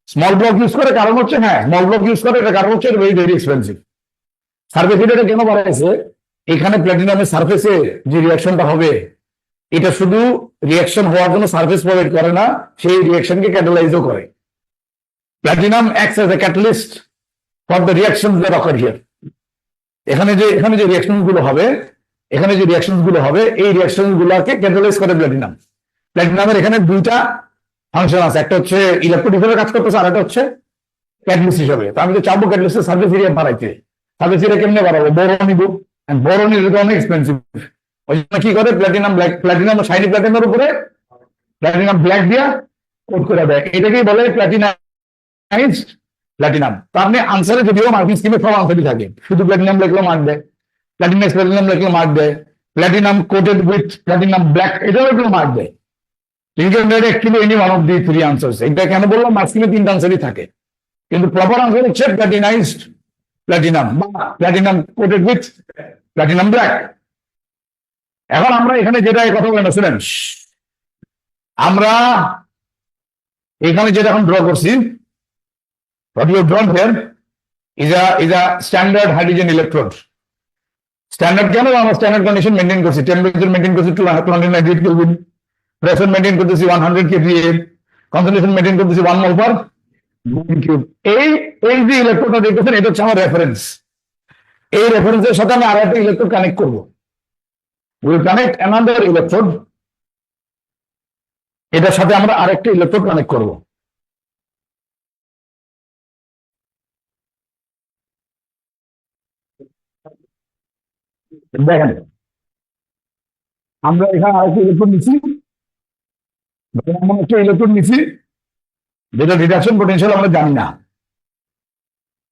Small block use করে কারণ হচ্ছে, হ্যাঁ small block use করে এটা কারণ হচ্ছে ভেরি ভেরি এক্সপেন্সিভ। সার্ফেস এরিয়াটা কেন বাড়াইছে? এখানে প্ল্যাটিনামের সার্ফেসে যে রিয়াকশনটা হবে, এটা শুধু রিয়াকশন হওয়ার জন্য সার্ফেস প্রোভাইড করে না, সেই রিয়াকশনকে ক্যাটালাইজও করে। Platinum acts as a catalyst for the reactions that ochre here. এখানে যে রিয়াকশন গুলো হবে, এই রিয়াকশন গুলোকে ক্যাটালাইজ করে প্ল্যাটিনাম। প্ল্যাটিনামের এখানে দুইটা ফাংশন আছে, একটা হচ্ছে ইলেকট্রোড হিসেবে কাজ করতেছে, আর একটা হচ্ছে ক্যাটালিস্ট হিসেবে। তো আমি তো চাবো ক্যাটালিস্টের সার্ফেস এরিয়া বাড়াইতে। সার্ফেস এরিয়া কেমনে বাড়াবো? বড় নিব, বড় নিলে তো অনেক এক্সপেন্সিভ। ওই জন্য কি করে, প্ল্যাটিনাম ব্ল্যাক, প্ল্যাটিনাম শাইনি প্ল্যাটিনামের উপরে প্ল্যাটিনাম ব্ল্যাক দিয়া কোট করে দেয়। এটাকেই বলে প্ল্যাটিনাইজড প্ল্যাটিনাম। তো আপনি আনসারে যদিও মার্কিং স্কিমে সব আনসারই থাকে, শুধু প্ল্যাটিনাম লিখলেও মার্ক দেয়, প্ল্যাটিনাইজ প্ল্যাটিনাম লিখলেও মার্ক দেয়, platinum coated with platinum black এটাও লিখলেও মার্ক দেয়। You can read actually any one of the three answers. এটা কেন বললাম, মার্কসিমে তিনটা আনসারই থাকে, কিন্তু প্রপার আনসার হচ্ছে প্ল্যাটিনাইজড প্ল্যাটিনাম বা platinum coated with platinum black. এখন আমরা এখানে যেটা কথা বলেন শুনেন, আমরা এখানে যেটা এখন ড্র করছি, what we have drawn here is a standard hydrogen electrode. Standard কেন? আমরা স্ট্যান্ডার্ড কন্ডিশন মেনটেন করছি, টেম্পারেচার মেনটেন করছি 298 কেলভিন, প্রেসার মেনটেন করতেছি 100 kPa, কনসেন্ট্রেশন মেনটেন করতেছি 1 mol per মিলি কিউব। এই এই যে ইলেকট্রোডটা দেখতেছেন, এটা হচ্ছে আমার রেফারেন্স। এই রেফারেন্সের সাথে আমি আরেকটা ইলেকট্রোড কানেক্ট করব। উইল কানেক্ট অ্যানাদার ইলেকট্রোড, এটার সাথে আমরা আরেকটা ইলেকট্রোড কানেক্ট করব। দেখেন, আমরা এখানে আরেকটা ইলেকট্রোড নিচ্ছি, এমন একটা ইলেকট্রোড নিচ্ছি যেটা রিডাকশন পোটেনশিয়াল আমরা জানি না।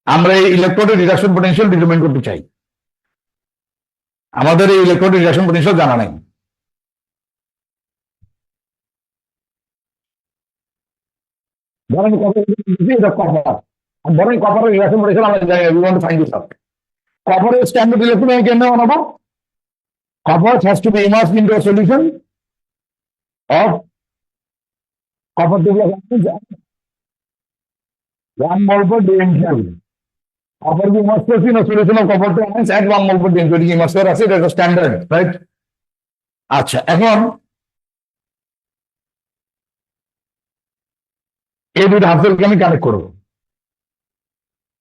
আমরা এই ইলেকট্রোডের রিডাকশন পোটেনশিয়াল ডিটারমাইন করতে চাই। আমাদের এই ইলেকট্রোডের রিডাকশন পোটেনশিয়াল জানা নাই। ধরেন এটা কপার, ধরেন কপারের রিডাকশন পোটেনশিয়াল আমরা জানি, we want to find this out. কপারের স্ট্যান্ডার্ড ইলেকট্রোড আমি কেন বানাবো? Copper has to be immersed into a solution of copper to be 1 mole per dm². Copper be immersed in a solution of copper to ions at 1 mole per dm². এটি immersed করা আছে, এটা একটা standard, right? আচ্ছা, এখন এই দুটো half সেলকে আমি কানেক্ট করবো।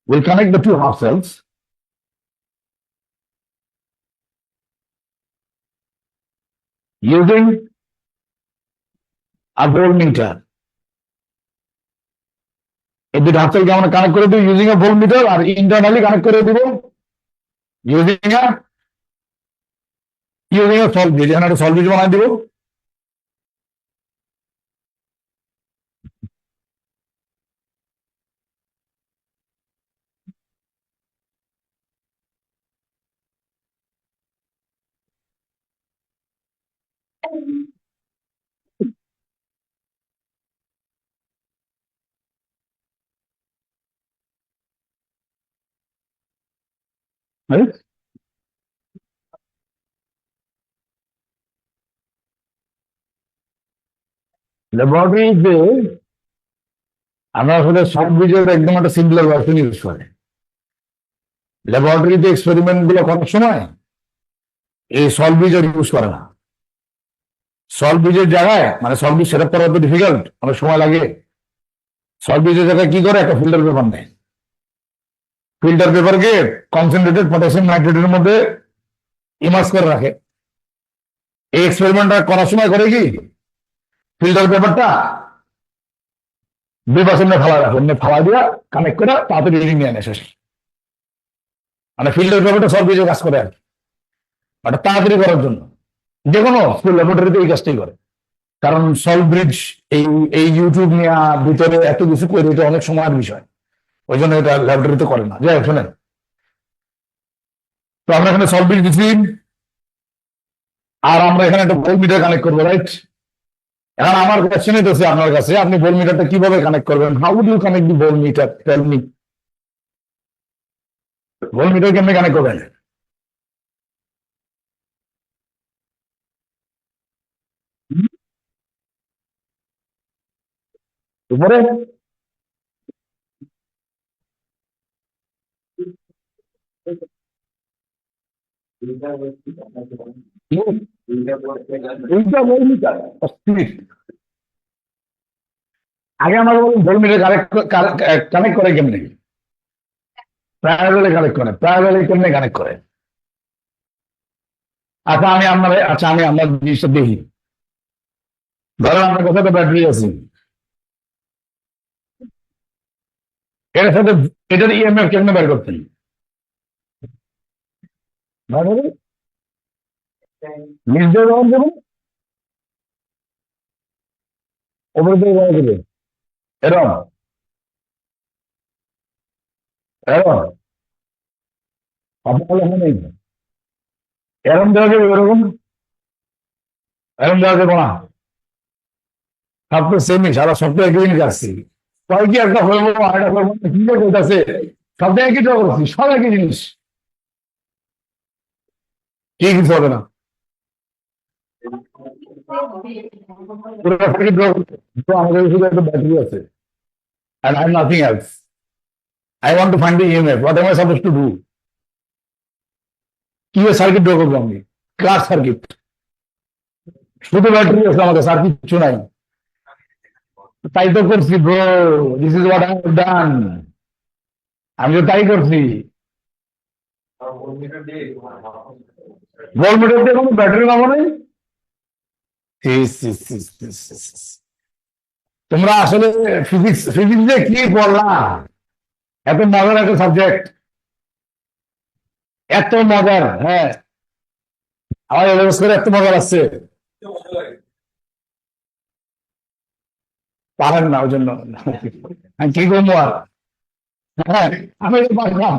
We'll connect the two half cells using a voltmeter. এই দুটো হাফ সেলকে আমরা কানেক্ট করে দিব ইউজিং এ ভোল্টমিটার, আর ইন্টারনালি কানেক্ট করে দিব ইউজিং এ সল্ট ব্রিজ। এখানে একটা সল্ট ব্রিজ বানাই দিব। ল্যাবরেটরিতে আমরা আসলে সব বীজের একদম একটা সিম্পলার ভার্সন ইউজ করে ল্যাবরেটরিতে এক্সপেরিমেন্ট গুলো করার সময় এই সলভ বীজ ইউজ করে না। সলভ বীজের জায়গায় মানে সলভ বীজ সেট আপ করা তো ডিফিকাল্ট, অনেক সময় লাগে। সলভ বীজের জায়গায় কি করে, একটা ফিল্টার পেপার নেয়, ফিল্টার পেপারকে কনসেন্ট্রেটেড পটাশিয়াম নাইট্রেটের মধ্যে ইমার্স করে রাখে। এই এক্সপেরিমেন্টটা করার সময় করে কি, ফিল্টার পেপারটা 2% ফালা রাখে, এমনি ফালা দিয়া কানেক্ট করে তাড়াতাড়ি রিডিং নিয়ে আনে শেষ। মানে ফিল্টার পেপারটা সলভ বীজের কাজ করে আর কি, মানে তাড়াতাড়ি করার জন্য। যে কোনো স্কুল ল্যাবরেটরিতে এই কাজটাই করে, কারণ সলভ ব্রিজ এই এই ইউটিউব নিয়ে ভিতরে এত কিছু করে, এটা অনেক সময়ের বিষয়, ওই জন্য এটা ল্যাবরেটরিতে করে না। যাই হোক শোনেন, তো আমরা এখানে সলভ ব্রিজ দিচ্ছি, আর আমরা এখানে একটা ভোল্ট মিটার কানেক্ট করবো, রাইট? এখন আমার কোয়েশ্চেন হচ্ছে আপনার কাছে, আপনি ভোল্ট মিটারটা কিভাবে কানেক্ট করবেন? How would you connect the volt meter? Tell me, volt meter কেমনে কানেক্ট করবেন? উপরে এইটা ভোল্ট মিটার স্পিড। আগে আমাকে বলুন ভোল্ট মিটার কানেক্ট করে কেমনে? প্যারালালে কানেক্ট করে, প্যারালালে কেমনে কানেক্ট করে? আচ্ছা আমি আপনার জিনিসটা দেখি। ধরেন আপনার কাছে একটা ব্যাটারি আছে, এর সাথে এটার ইএমএফ কেমনে বের করতেন? নিজ দিয়ে যখন দেবেন ওপর দিয়ে ব্যবহার করবেন, এরম এরম আপনার হলে নেই, এরম দেওয়া যাবে, এরকম এরম দেওয়া যাবে না। সব তো সেমই, সারা সপ্তাহে একই জিনিস আসছি, কয় কি একটা করবো আরেকটা করবো, কি যে করতেছে, সপ্তাহে একই ড্র করছি, সব একই জিনিস, কি কিছু হবে না। পুরো সার্কিট ড্র করতে, তো আমাদের শুধু একটা ব্যাটারি আছে, and I have nothing else. I want to find the EMF. What am I supposed to do? কিভাবে সার্কিট ড্র করবো আমি? ক্লাস সার্কিট, শুধু ব্যাটারি আছে আমাদের, আর কিছু নাই। তাই তো করছি bro, this is what I have done, আমি তো তাই করছি। ভোল্ট মিটার দিয়ে কোনো ব্যাটারি নামো নেই। ইস, ইস, ইস, ইস, ইস, ইস। তোমরা আসলে ফিজিক্স ফিজিক্স দিয়ে কি পড়লা? এত মজার একটা সাবজেক্ট, এত মজার, হ্যাঁ, আমার এভারেজ করে এত মজার আসছে, পারেন না ওই জন্য। আমি কি করবো আর, হ্যাঁ আমি তো পারলাম,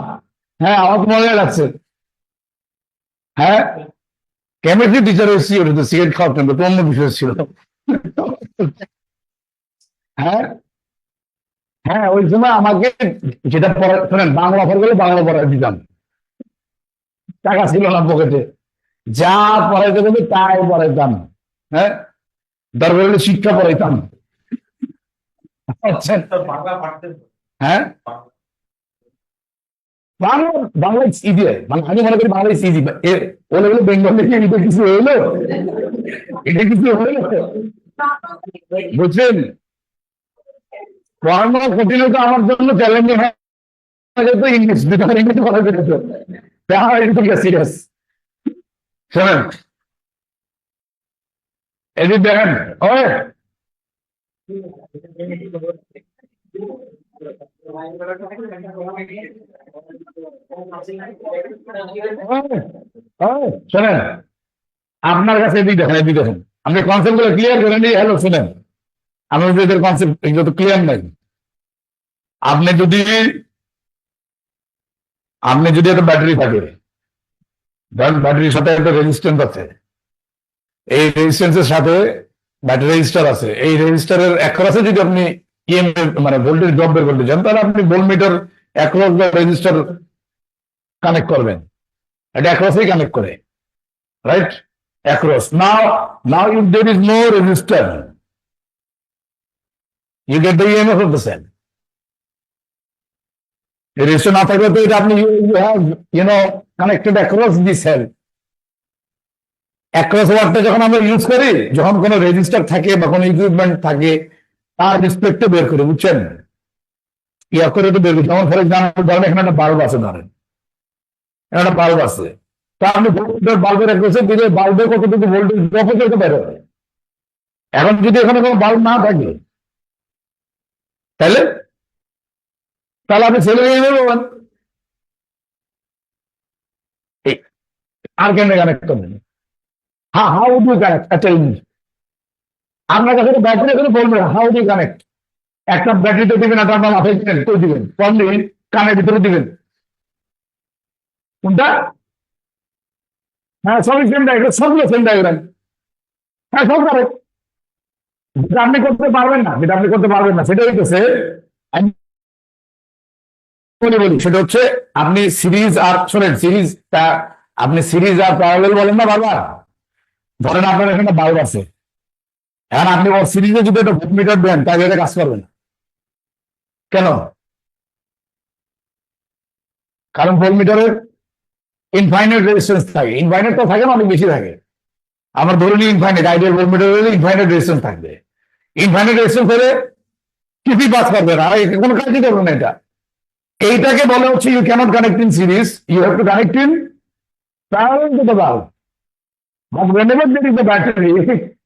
হ্যাঁ আমার তো মজাই লাগছে। হ্যাঁ, কেমিস্ট্রি টিচার এসেছি, ওটা তো সিগারেট খাওয়ার কেন্দ্র, তো অন্য বিষয় ছিল। হ্যাঁ, হ্যাঁ ওই সময় আমাকে যেটা পড়া, শোনেন, বাংলা পড়া গেলে বাংলা পড়াই দিতাম, টাকা ছিল না পকেটে, যা পড়াইতে দেবে তাই পড়াইতাম। হ্যাঁ, দরকার হলে শিক্ষা পড়াইতাম। আচ্ছা, হ্যাঁ, বাংলা বাংলা ইজি, মানে আমি মনে করি বাংলা ইজি। ও লেভেলে বেঙ্গল থেকে এটা কিছু হইলো, এটা কিছু হইলো, বুঝছেন? পড়ানো কঠিনতা আমার জন্য চ্যালেঞ্জিং হয়ে যেত, ইংলিশ দুটো ইংলিশ পড়া যেত, সিরিয়াস। শোনেন, এদিক দেখেন, ওই শোনেন, আপনার কাছে এদিক দেখেন, এদিক দেখেন, আপনি কনসেপ্ট গুলো ক্লিয়ার করেন। হ্যালো শোনেন, আমার এদের কনসেপ্ট এগুলো তো ক্লিয়ার নাই। আপনি যদি আপনি যদি একটা ব্যাটারি থাকে, ধরেন ব্যাটারির সাথে একটা রেজিস্ট্যান্স আছে, এই রেজিস্ট্যান্সের সাথে ব্যাটারি রেজিস্টার আছে, এই রেজিস্টারের অ্যাক্রসে যদি আপনি ইএমএফ মানে ভোল্টেজ ড্রপ বের করতে চান, তাহলে আপনি ভোল্ট মিটার অ্যাক্রস বা রেজিস্টার কানেক্ট করবেন, এটা অ্যাক্রসেই কানেক্ট করে, right? Across. Now if there is no resistor, you get the EMF of the cell. Resistor না থাকলে তো এটা আপনি you have connected across the cell. Across ওয়ার্ডটা যখন আমরা ইউজ করি, যখন কোনো রেজিস্টার থাকে বা কোনো ইকুইপমেন্ট থাকে, তার রেসপেক্টে বের করে, বুঝছেন? ইয়া করে তো বের করি। যেমন ফর এক্সাম্পল ধরেন এখানে একটা বাল্ব আছে, ধরেন এখানে একটা বাল্ব আছে, তো আপনি বাল্বের অ্যাক্রসে দিলে বাল্বে কতটুকু ভোল্টেজ ড্রপ হতে এটা বের হবে। এখন যদি এখানে কোনো বাল্ব না থাকে, তাহলে তাহলে আপনি ছেলে নিয়ে নেবেন, আর কেন কানেক্ট করবেন? হ্যাঁ, how do connect tell me. আপনার কাছে ব্যাটারি এখানে বলবে হাউ ডু কানেক্ট। একটা ব্যাটারিতে দিবেন, একটা আপনার মাথায় দিবেন, কই দিবেন? কম দিবেন, কানের ভিতরে দিবেন। কোনটা? হ্যাঁ, সবই সেম ডায়াগ্রাম, সবগুলো সেম ডায়াগ্রাম। হ্যাঁ, সব কারেক্ট। যেটা আপনি করতে পারবেন না, যেটা আপনি করতে পারবেন না, সেটা হইতেছে, আমি বলি সেটা হচ্ছে, আপনি সিরিজ আর শোনেন, সিরিজটা আপনি সিরিজ আর প্যারালাল বলেন না বারবার। ধরেন আপনার এখানে বাল্ব আছে, এখন আপনি ওর সিরিজে যদি একটা ভোল্টমিটার দেন, তাহলে এটা কাজ করবে না। কেন? কারণ ভোল্টমিটারের ইনফাইনাইট রেজিস্ট্যান্স থাকে। ইনফাইনাইট তো থাকে না, অনেক বেশি থাকে। আমার ধরে নিই ইনফাইনাইট, আইডিয়াল ভোল্টমিটারের ইনফাইনাইট রেজিস্ট্যান্স থাকবে। ইনফাইনাইট রেজিস্ট্যান্স হলে কিছুই পাস করবে না, আর কোনো কাজই করবে না এটা। এইটাকে বলে হচ্ছে you cannot connect in series, you have to connect in parallel to the bulb. But whenever there is a battery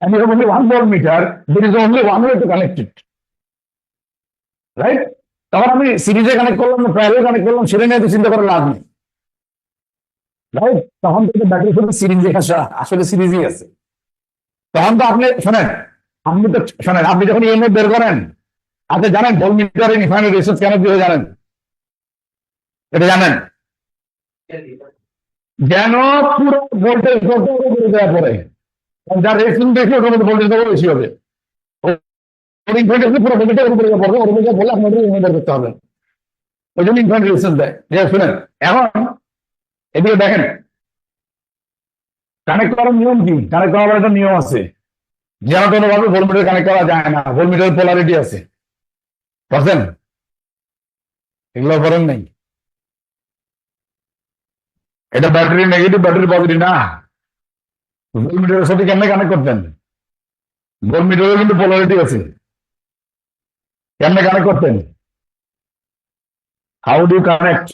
and you have only one voltmeter, there is only one way to connect it. Right? তখন আমি সিরিজে connect করলাম না parallel connect করলাম, সেটা নিয়ে তো চিন্তা করার লাভ নেই। রাইট? তখন তো ব্যাটারি শুধু সিরিজে আসলে সিরিজই আছে। তখন তো আপনি শোনেন, আপনি যখন ইএমএফ বের করেন, আপনি জানেন ভোল্টমিটারের ইনফাইনাইট রেজিস্ট্যান্স কেন দিয়ে জানেন? এটা জানেন? যেন পুরো ভোল্টেজ করে দেওয়া পরে, যার রেজিস্ট্যান্স বেশি ওটার মধ্যে ভোল্টেজ বেশি হবে। পুরো ভোল্টেজের উপরে পড়বে, ওর উপরে বলে আপনাদের বের করতে হবে। ওই জন্য ইনফাইনাইট রেজিস্ট্যান্স দেয়। শুনেন, এখন এদিকে দেখেন, কানেক্ট করার নিয়ম কি? কানেক্ট করার একটা নিয়ম আছে, যেন কোনোভাবে ভোল্টমিটার কানেক্ট করা যায় না। ভোল্টমিটার পোলারিটি আছে, বুঝছেন? এগুলো করেন নাই। এটা ব্যাটারি নেগেটিভ, ব্যাটারি পজিটিভ না। ভোল্টমিটারের সাথে কেমনে কানেক্ট করতেন? ভোল্টমিটারের কিন্তু পোলারিটি আছে। কেমনে কানেক্ট করতেন? How do connect?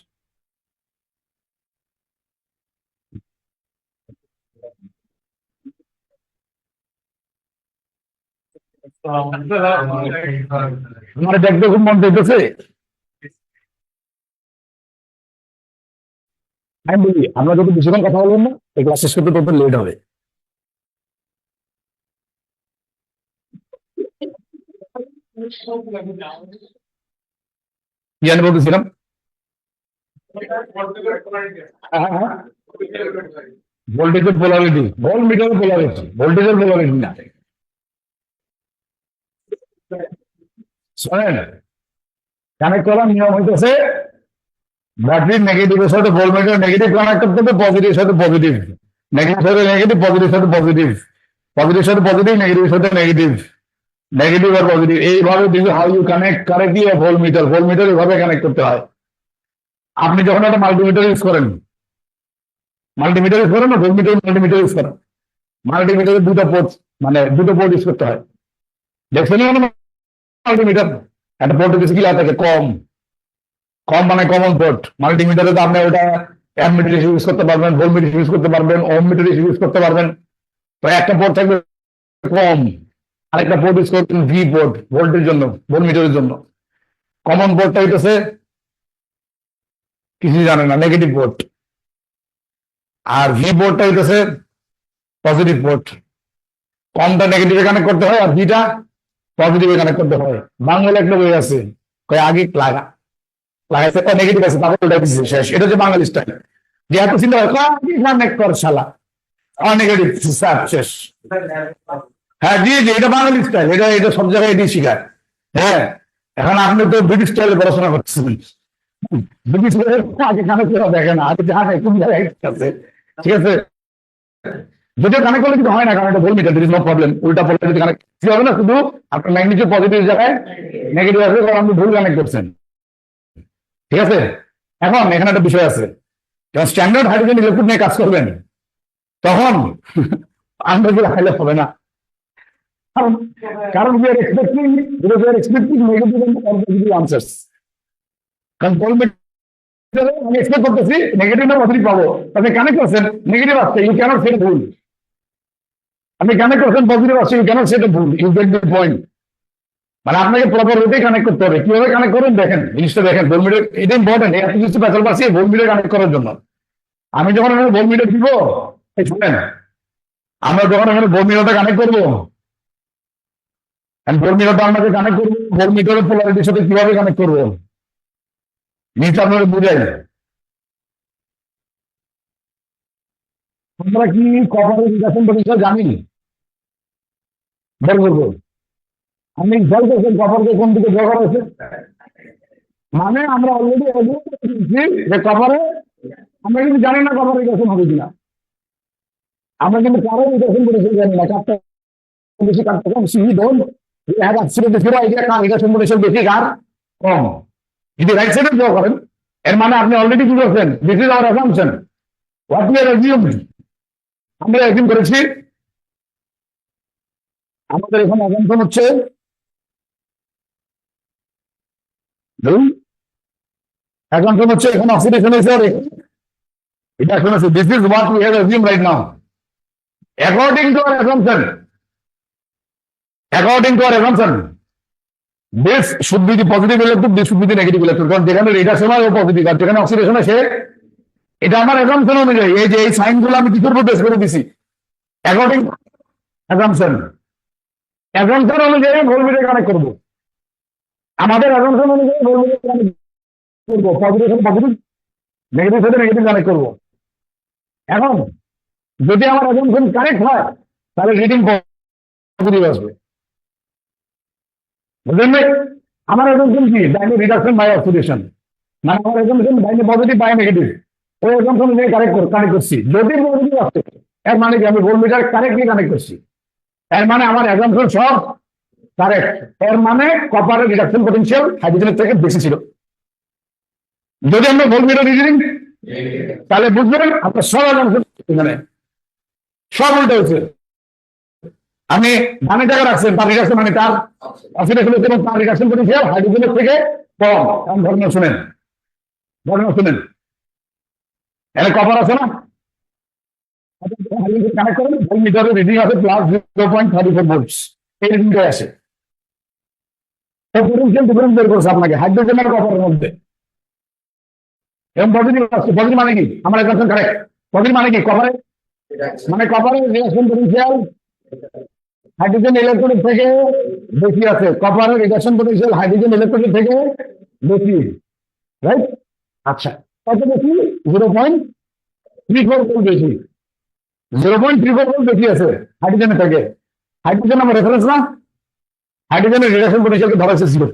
আমার দেখতে খুব মন চাইতেছে। আমি বলি, আমরা যত বেশিক্ষণ কথা বলবেন না, এই ক্লাস শেষ করতে তত লেট হবে। কি জানি বলতেছিলাম? ভোল্টেজের পোলারিটি, ভোল্টমিটারের পোলারিটি, ভোল্টেজের পোলারিটি না। শোনেন, কানেক্ট করার নিয়ম হইতেছে, ব্যাটারির নেগেটিভের সাথে ভোল্টমিটার নেগেটিভ কানেক্ট করতে হবে, পজিটিভের সাথে পজিটিভ, নেগেটিভ সাথে নেগেটিভ, পজিটিভ সাথে পজিটিভ, পজিটিভ সাথে পজিটিভ, নেগেটিভ সাথে নেগেটিভ, নেগেটিভ আর পজিটিভ। এইভাবে this how you connect correctly a voltmeter. Voltmeter এভাবে কানেক্ট করতে হয়। আপনি যখন একটা মাল্টিমিটার ইউজ করেন, মাল্টিমিটার ইউজ করেন না, ভোল্টমিটার মাল্টিমিটার ইউজ করেন, মাল্টিমিটারের দুটো পোর্ট, মানে দুটো পোর্ট ইউজ করতে হয়। দেখছেন মাল্টিমিটার একটা পোর্ট বেশি কি থাকে, কম কম মানে কমন পোর্ট। মাল্টিমিটারে তো আপনি ওটা অ্যামমিটার ইউজ করতে পারবেন, ভোল্টমিটার ইউজ করতে পারবেন, ওহম মিটার ইউজ করতে পারবেন। তো একটা পোর্ট থাকবে কম, আরেকটা পোর্ট ইউজ করবেন ভি পোর্ট, ভোল্টের জন্য, ভোল্টমিটারের জন্য। কমন পোর্টটা হইতেছে কিছু জানে না, নেগেটিভ পোর্ট। আর ভি পোর্টটা হইতেছে পজিটিভ পোর্ট। কমটা নেগেটিভে কানেক্ট করতে হয়, আর ভিটা পজিটিভে কানেক্ট করতে হয়। বাংলা একটা বই আছে, আগে লাগাইছে নেগেটিভ আছে, তারপর ওটা দিচ্ছে শেষ। এটা হচ্ছে বাঙালি স্টাইল, যে এত চিন্তা করে কানেক্ট কর শালা, নেগেটিভ শেষ। হ্যাঁ, জি জি, এটা বাঙালি স্টাইল, এটা এটা সব জায়গায় এটি শিখায়। হ্যাঁ, এখন আপনি তো ব্রিটিশ স্টাইলে পড়াশোনা করতেছেন। ব্রিটিশ আগে কানেক্ট করা দেখে না, আগে জানে কোন জায়গায় আছে। ঠিক আছে, যদিও কানেক্ট করলে কিন্তু হয় না, কারণ এটা ভোল্টমিটার, নো প্রবলেম। উল্টা পড়লে যদি কানেক্ট কি হবে না, শুধু আপনার ম্যাগনিটিউড পজিটিভ জায়গায় নেগেটিভ আসবে, কারণ আপনি ভুল কানেক্ট করছেন। ঠিক আছে। এখন এখানে একটা বিষয় আছে, যখন স্ট্যান্ডার্ড হাইড্রোজেন ইলেকট্রোড নিয়ে কাজ করবেন তখন আন্দাজে হাইলে হবে না, কারণ কারণ we are expecting negative and positive answers. কারণ আমি এক্সপেক্ট করতেছি নেগেটিভ না পজিটিভ পাবো, আপনি কানেক্ট করছেন নেগেটিভ আসছে, ইউ ক্যানট সেট ভুল। আপনি কানেক্ট করছেন পজিটিভ আসছে, ইউ ক্যানট সেট ভুল। You get the point. মানে আপনাকে প্রপার ওয়েতে কানেক্ট করতে হবে। কিভাবে কানেক্ট করবেন দেখেন, জিনিসটা দেখেন। ভোল্টমিটার এটা ইম্পর্টেন্ট, এত কিছু পেছাল পাচ্ছি ভোল্টমিটার কানেক্ট করার জন্য। আমি যখন এখানে ভোল্টমিটার দিব, এই শুনেন, আমরা যখন এখানে ভোল্টমিটারটা কানেক্ট করবো, ভোল্টমিটারটা আমাকে কানেক্ট করবো, ভোল্টমিটারের পোলারিটির সাথে কিভাবে কানেক্ট করবো নিচে আপনারা বুঝাই। আমরা কি কপারের রিলেশন পরিষ্কার জানি? বের করবো। আমি জল করছেন কপারকে কোন দিকে ব্যবহার হয়েছে, মানে আমরা অলরেডি যে কপারে আমরা কিন্তু জানি না কপার রিলেশন হবে কিনা। আমরা কিন্তু কারো রিলেশন পরিষ্কার জানি না, কারটা বেশি কারটা কম। See don't have absolutely zero idea কার রিলেশন পরিষ্কার বেশি কার কম। যদি রাইট সাইডে ড্র করেন, এর মানে আপনি অলরেডি কি করছেন, this is our assumption, what we are assuming. আমরা অ্যাজিউম করেছি আমাদের এখন অ্যাসাম্পশন হচ্ছে অ্যাসাম্পশন হচ্ছে এখানে অক্সিডেশন হয়েছে, আর এটা এখন আছে this is what we have assume right now according to our assumption. According to our assumption this should be the positive electrode, this should be the negative electrode. কারণ যেখানে reduction হয় ও positive, আর যেখানে oxidation হয় সে, এটা আমার assumption অনুযায়ী। এই যে এই সাইনগুলো আমি কি করবো, বেস করে দিছি অ্যাকর্ডিং অ্যাসাম্পশন। অ্যাসাম্পশন অনুযায়ী ভোল্টমিটার কানেক্ট করবো, আমাদের অ্যাসাম্পশন অনুযায়ী ভোল্টমিটার কানেক্ট করবো, পজিটিভ সাথে পজিটিভ, নেগেটিভ সাথে নেগেটিভ কানেক্ট করবো। এখন যদি আমার অ্যাসাম্পশন কারেক্ট হয় তাহলে রিডিং পজিটিভ আসবে, বুঝলেন না? আমার অ্যাসাম্পশন কি, ডাইনে রিডাকশন বাই অক্সিডেশন, মানে আমার অ্যাসাম্পশন ডাইনে পজিটিভ বাই নেগেটিভ, ওই অ্যাসাম্পশন নিয়ে কানেক্ট করছি। যদি পজিটিভ আসছে এর মানে কি আমি ভোল্টমিটার কারেক্টলি কানেক্ট করছি, এর মানে আমার অ্যাসাম্পশন সব কারেক্ট। এর মানে কপারের রিডাকশন পটেনশিয়াল হাইড্রোজেনের থেকে বেশি ছিল। যদি আমরা ভোল্টমিটার রিডিং তাহলে বুঝবেন আপনার সব অ্যাসাম্পশন মানে সব উল্টো হয়েছে। আমি ডানে জায়গা রাখছেন, তার রিডাকশন মানে তার অক্সিডেশন হচ্ছে এবং তার রিডাকশন পটেনশিয়াল হাইড্রোজেনের থেকে কম। এমন ঘটনা শুনেন, এখানে কপার আছে না, কানেক্ট করেন, ভোল্টমিটারের রিডিং আছে +0.34 ভোল্টস, এই রিডিংটাই আসে। পটেনশিয়াল ডিফারেন্স বের করছে আপনাকে হাইড্রোজেন আর কপারের মধ্যে, এবং পজিটিভ আসছে। পজিটিভ মানে কি, আমার এক্সাম্পশন কারেক্ট। পজিটিভ মানে কি, কপারে মানে কপারের রিডাকশন পটেনশিয়াল হাইড্রোজেন ইলেকট্রনের থেকে বেশি আছে, কপারের রিডাকশন পটেনশিয়াল হাইড্রোজেন ইলেকট্রনের থেকে বেশি, রাইট? আচ্ছা, কত বেশি? 0.34 ভোল্ট বেশি, 0.34 ভোল্ট বেশি আছে হাইড্রোজেনের থেকে। হাইড্রোজেন আমার রেফারেন্স না, হাইড্রোজেনের রিডাকশন পটেনশিয়ালকে ধরা হচ্ছে 0।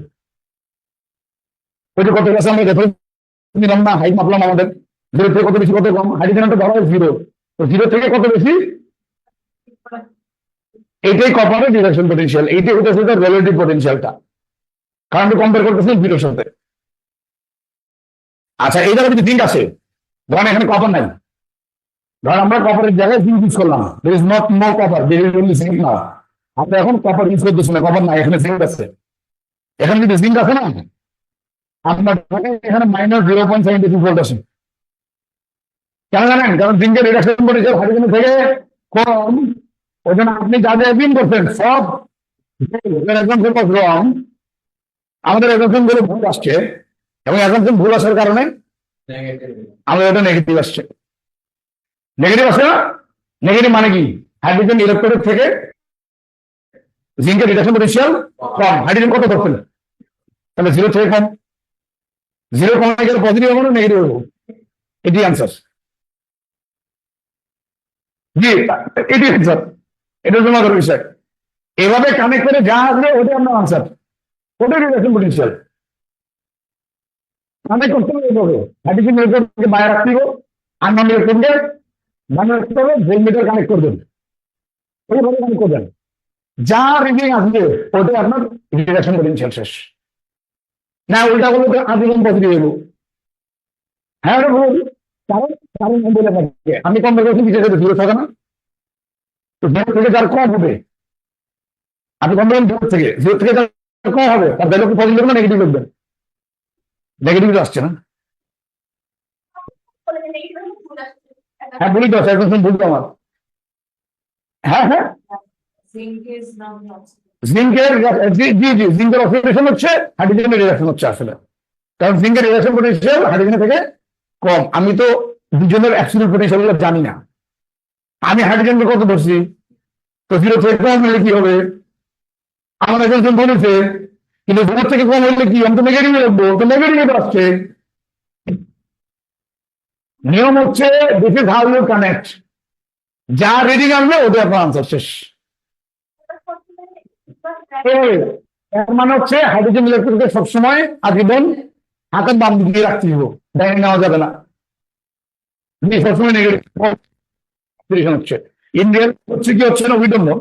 ওই যে কত আছে আমরা রেফারেন্স নিলাম না, হাইট মাপলাম আমাদের, 0 থেকে কত বেশি কত কম, হাইড্রোজেনটা ধরা হয় 0। তো 0 থেকে কত বেশি, এইটাই কপারের রিডাকশন পটেনশিয়াল, এইটাই হচ্ছে তার রিলেটিভ পটেনশিয়ালটা, কারণ কম্পেয়ার করতেছেন 0-এর সাথে। আচ্ছা, এই জায়গায় যদি জিঙ্ক আসে, ধরেন এখানে কপার নাই, ধরেন আমরা কপারের জায়গায় জিঙ্ক ইউজ করলাম, there is not more copper, there is only zinc now। আপনি এখন কপার ইউজ করতেছেন না, কপার নাই, এখানে জিঙ্ক আছে। এখানে যদি জিঙ্ক আছে না, আপনার এখানে -0.72 ভোল্ট আছে। কেন জানেন? কারণ জিঙ্কের রিডাকশন পটেনশিয়াল হাইড্রোজেনের থেকে কম, ওই জন্য আপনি যা যা অ্যাজিউম করছেন সব রং, আমাদের অ্যাজাম্পশন গুলো ভুল আসছে, এবং অ্যাজাম্পশন ভুল আসার কারণে আমাদের এটা নেগেটিভ আসছে। নেগেটিভ আসে না? নেগেটিভ মানে কি, হাইড্রোজেন ইলেকট্রনের থেকে জিঙ্কের রিডাকশন পটেনশিয়াল কম। হাইড্রোজেন কত ধরছেন, তাহলে 0 থেকে কম, 0 কমে গেলে পজিটিভ হবো না নেগেটিভ হবো, এটি আনসার। জি, এটি আনসার, এটা তোমাদের বিষয়। এভাবে কানেক্ট করে যা আসবে ওটাই আপনার আনসার, ওটাই রিডাকশন পটেনশিয়াল। কানেক্ট করতে হবে এইভাবে, হাইড্রোজেন ইলেকট্রনকে বাইরে রাখতে হবে, আর নন ইলেকট্রনকে বাইরে রাখতে হবে, ভোল্টমিটার কানেক্ট করবেন, এইভাবে কানেক্ট করবেন। যা রিডিং আসবে ওটাই আপনার রিডাকশন পটেনশিয়াল শেষ। না উল্টা করলে তো আজীবন পজিটিভ হইব। হ্যাঁ ওটা বলুন। কারণ কারণ আমি বলে আপনাকে, আমি কম বেশি বিশেষ করে দূরে থাকে না, তো জিরো থেকে যার কম হবে, আপনি কম বেশি জিরো থেকে যার কম হবে তার ভ্যালু কি পজিটিভ না নেগেটিভ লিখবেন? নেগেটিভ আসছে না। হ্যাঁ বলি তো এখন ভুল তো আমার। হ্যাঁ হ্যাঁ, জিঙ্কের জি জি জি জিঙ্কের অক্সিডেশন হচ্ছে, হাইড্রোজেনের রিডাকশন হচ্ছে আসলে। কারণ জিঙ্কের রিডাকশন পটেনশিয়াল হাইড্রোজেনের থেকে কম। আমি তো দুজনের অ্যাবসলিউট পটেনশিয়াল গুলো জানি না। আমি হাইড্রোজেনকে কত ধরছি, তো জিরো থেকে কম হলে কি হবে? আমার একজন বলেছে, কিন্তু জিরো থেকে কম হলে কি, আমি তো নেগেটিভ লিখবো, তো নেগেটিভ আসছে। নিয়ম হচ্ছে this is how you connect, যা রিডিং আসবে ওদের আপনার আনসার শেষ। এর মানে হচ্ছে হাইড্রোজেন ইলেকট্রনকে সবসময় আজীবন হাতের বাম দিকে রাখতে হবে, ডাইনে নেওয়া যাবে না। সবসময় নেগেটিভ হচ্ছে। ইন্ডিয়ান হচ্ছে কি হচ্ছে না উই ডোন্ট নো।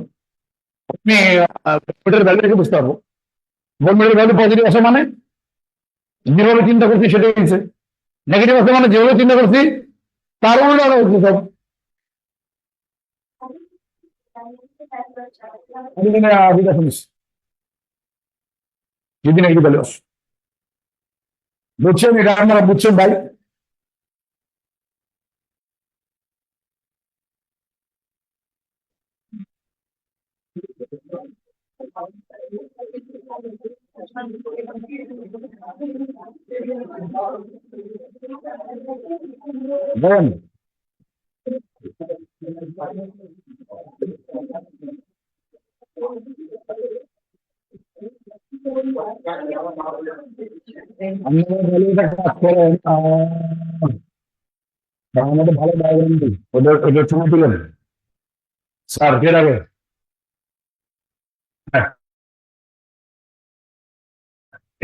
আপনি ওটার ভ্যালু রেখে বুঝতে পারবো। ভোল্টমিটার ভ্যালু পজিটিভ আসে মানে যেভাবে চিন্তা করছি সেটাই হচ্ছে, নেগেটিভ আসে মানে যেভাবে চিন্তা করছি তার উল্টো হচ্ছে সব। যদি নেগেটিভ ভ্যালু আসে, বুঝছেন? এটা আপনারা বুঝছেন ভাই? বলেন। আপনারা ভালো একটা কাজ করেন, আমাদের ভালো ডায়াগ্রাম দিই, ওদের ওদের ছবি তুলেন স্যার কে আগে। হ্যাঁ,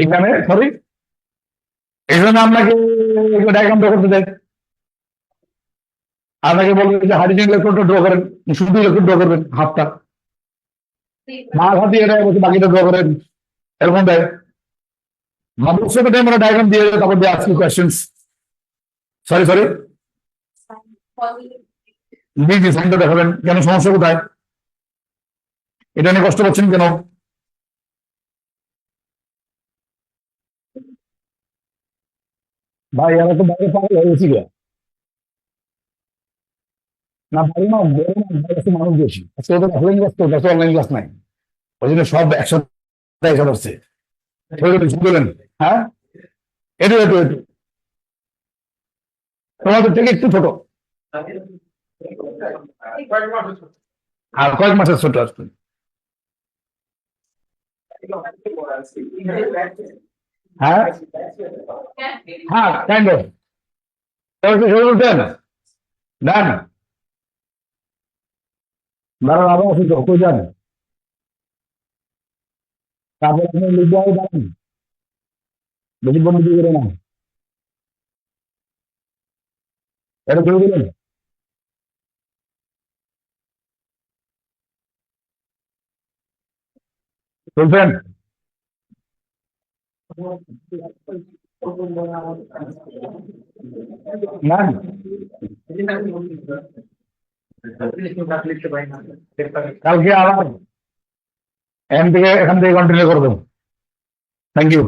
এখানে সরি, এখানে আপনাকে ডায়াগ্রামটা করতে দেয়, আপনাকে বলবেন যে হাইড্রোজেন ইলেকট্রনটা ড্র করেন, শুধু ইলেকট্রন ড্র করবেন হাফটা, মাঝ হাতে এটা বলছে বাকিটা ড্র করেন, এরকম দেয়। ভবিষ্যতে টাইম আমরা ডায়াগ্রাম দিয়ে দেয়, তারপর দিয়ে আজকে কোয়েশ্চেন্স। সরি সরি, জি জি সাইনটা দেখাবেন। কেন, সমস্যা কোথায়? এটা নিয়ে কষ্ট পাচ্ছেন কেন? ভাই এরা তো বাইরে পাগল হয়ে গেছি গা। না পারি না, বড় না, বাইরে আছে মানুষ বেশি আজকে, ওদের অফলাইন ক্লাস তো দেখো, অনলাইন ক্লাস নাই, ওই জন্য সব একসাথে এসে পড়ছে। শুনলেন? হ্যাঁ, এটু এটু এটু তোমাদের থেকে একটু ছোট, আর কয়েক মাসের ছোট আসবে। হ্যাঁ হ্যাঁ কাইন্ড অফ। শুরু করতেন ডান, দাঁড়ান আরো অসুস্থ কই যান, তারপর আপনি লিখবো আগে দাঁড়ান, বেশি বন্ধু দিয়ে করে না, এটা শুরু করলেন। চলছেন? ডান, কালকে আবার এখান থেকে কন্টিনিউ করবো। Thank you.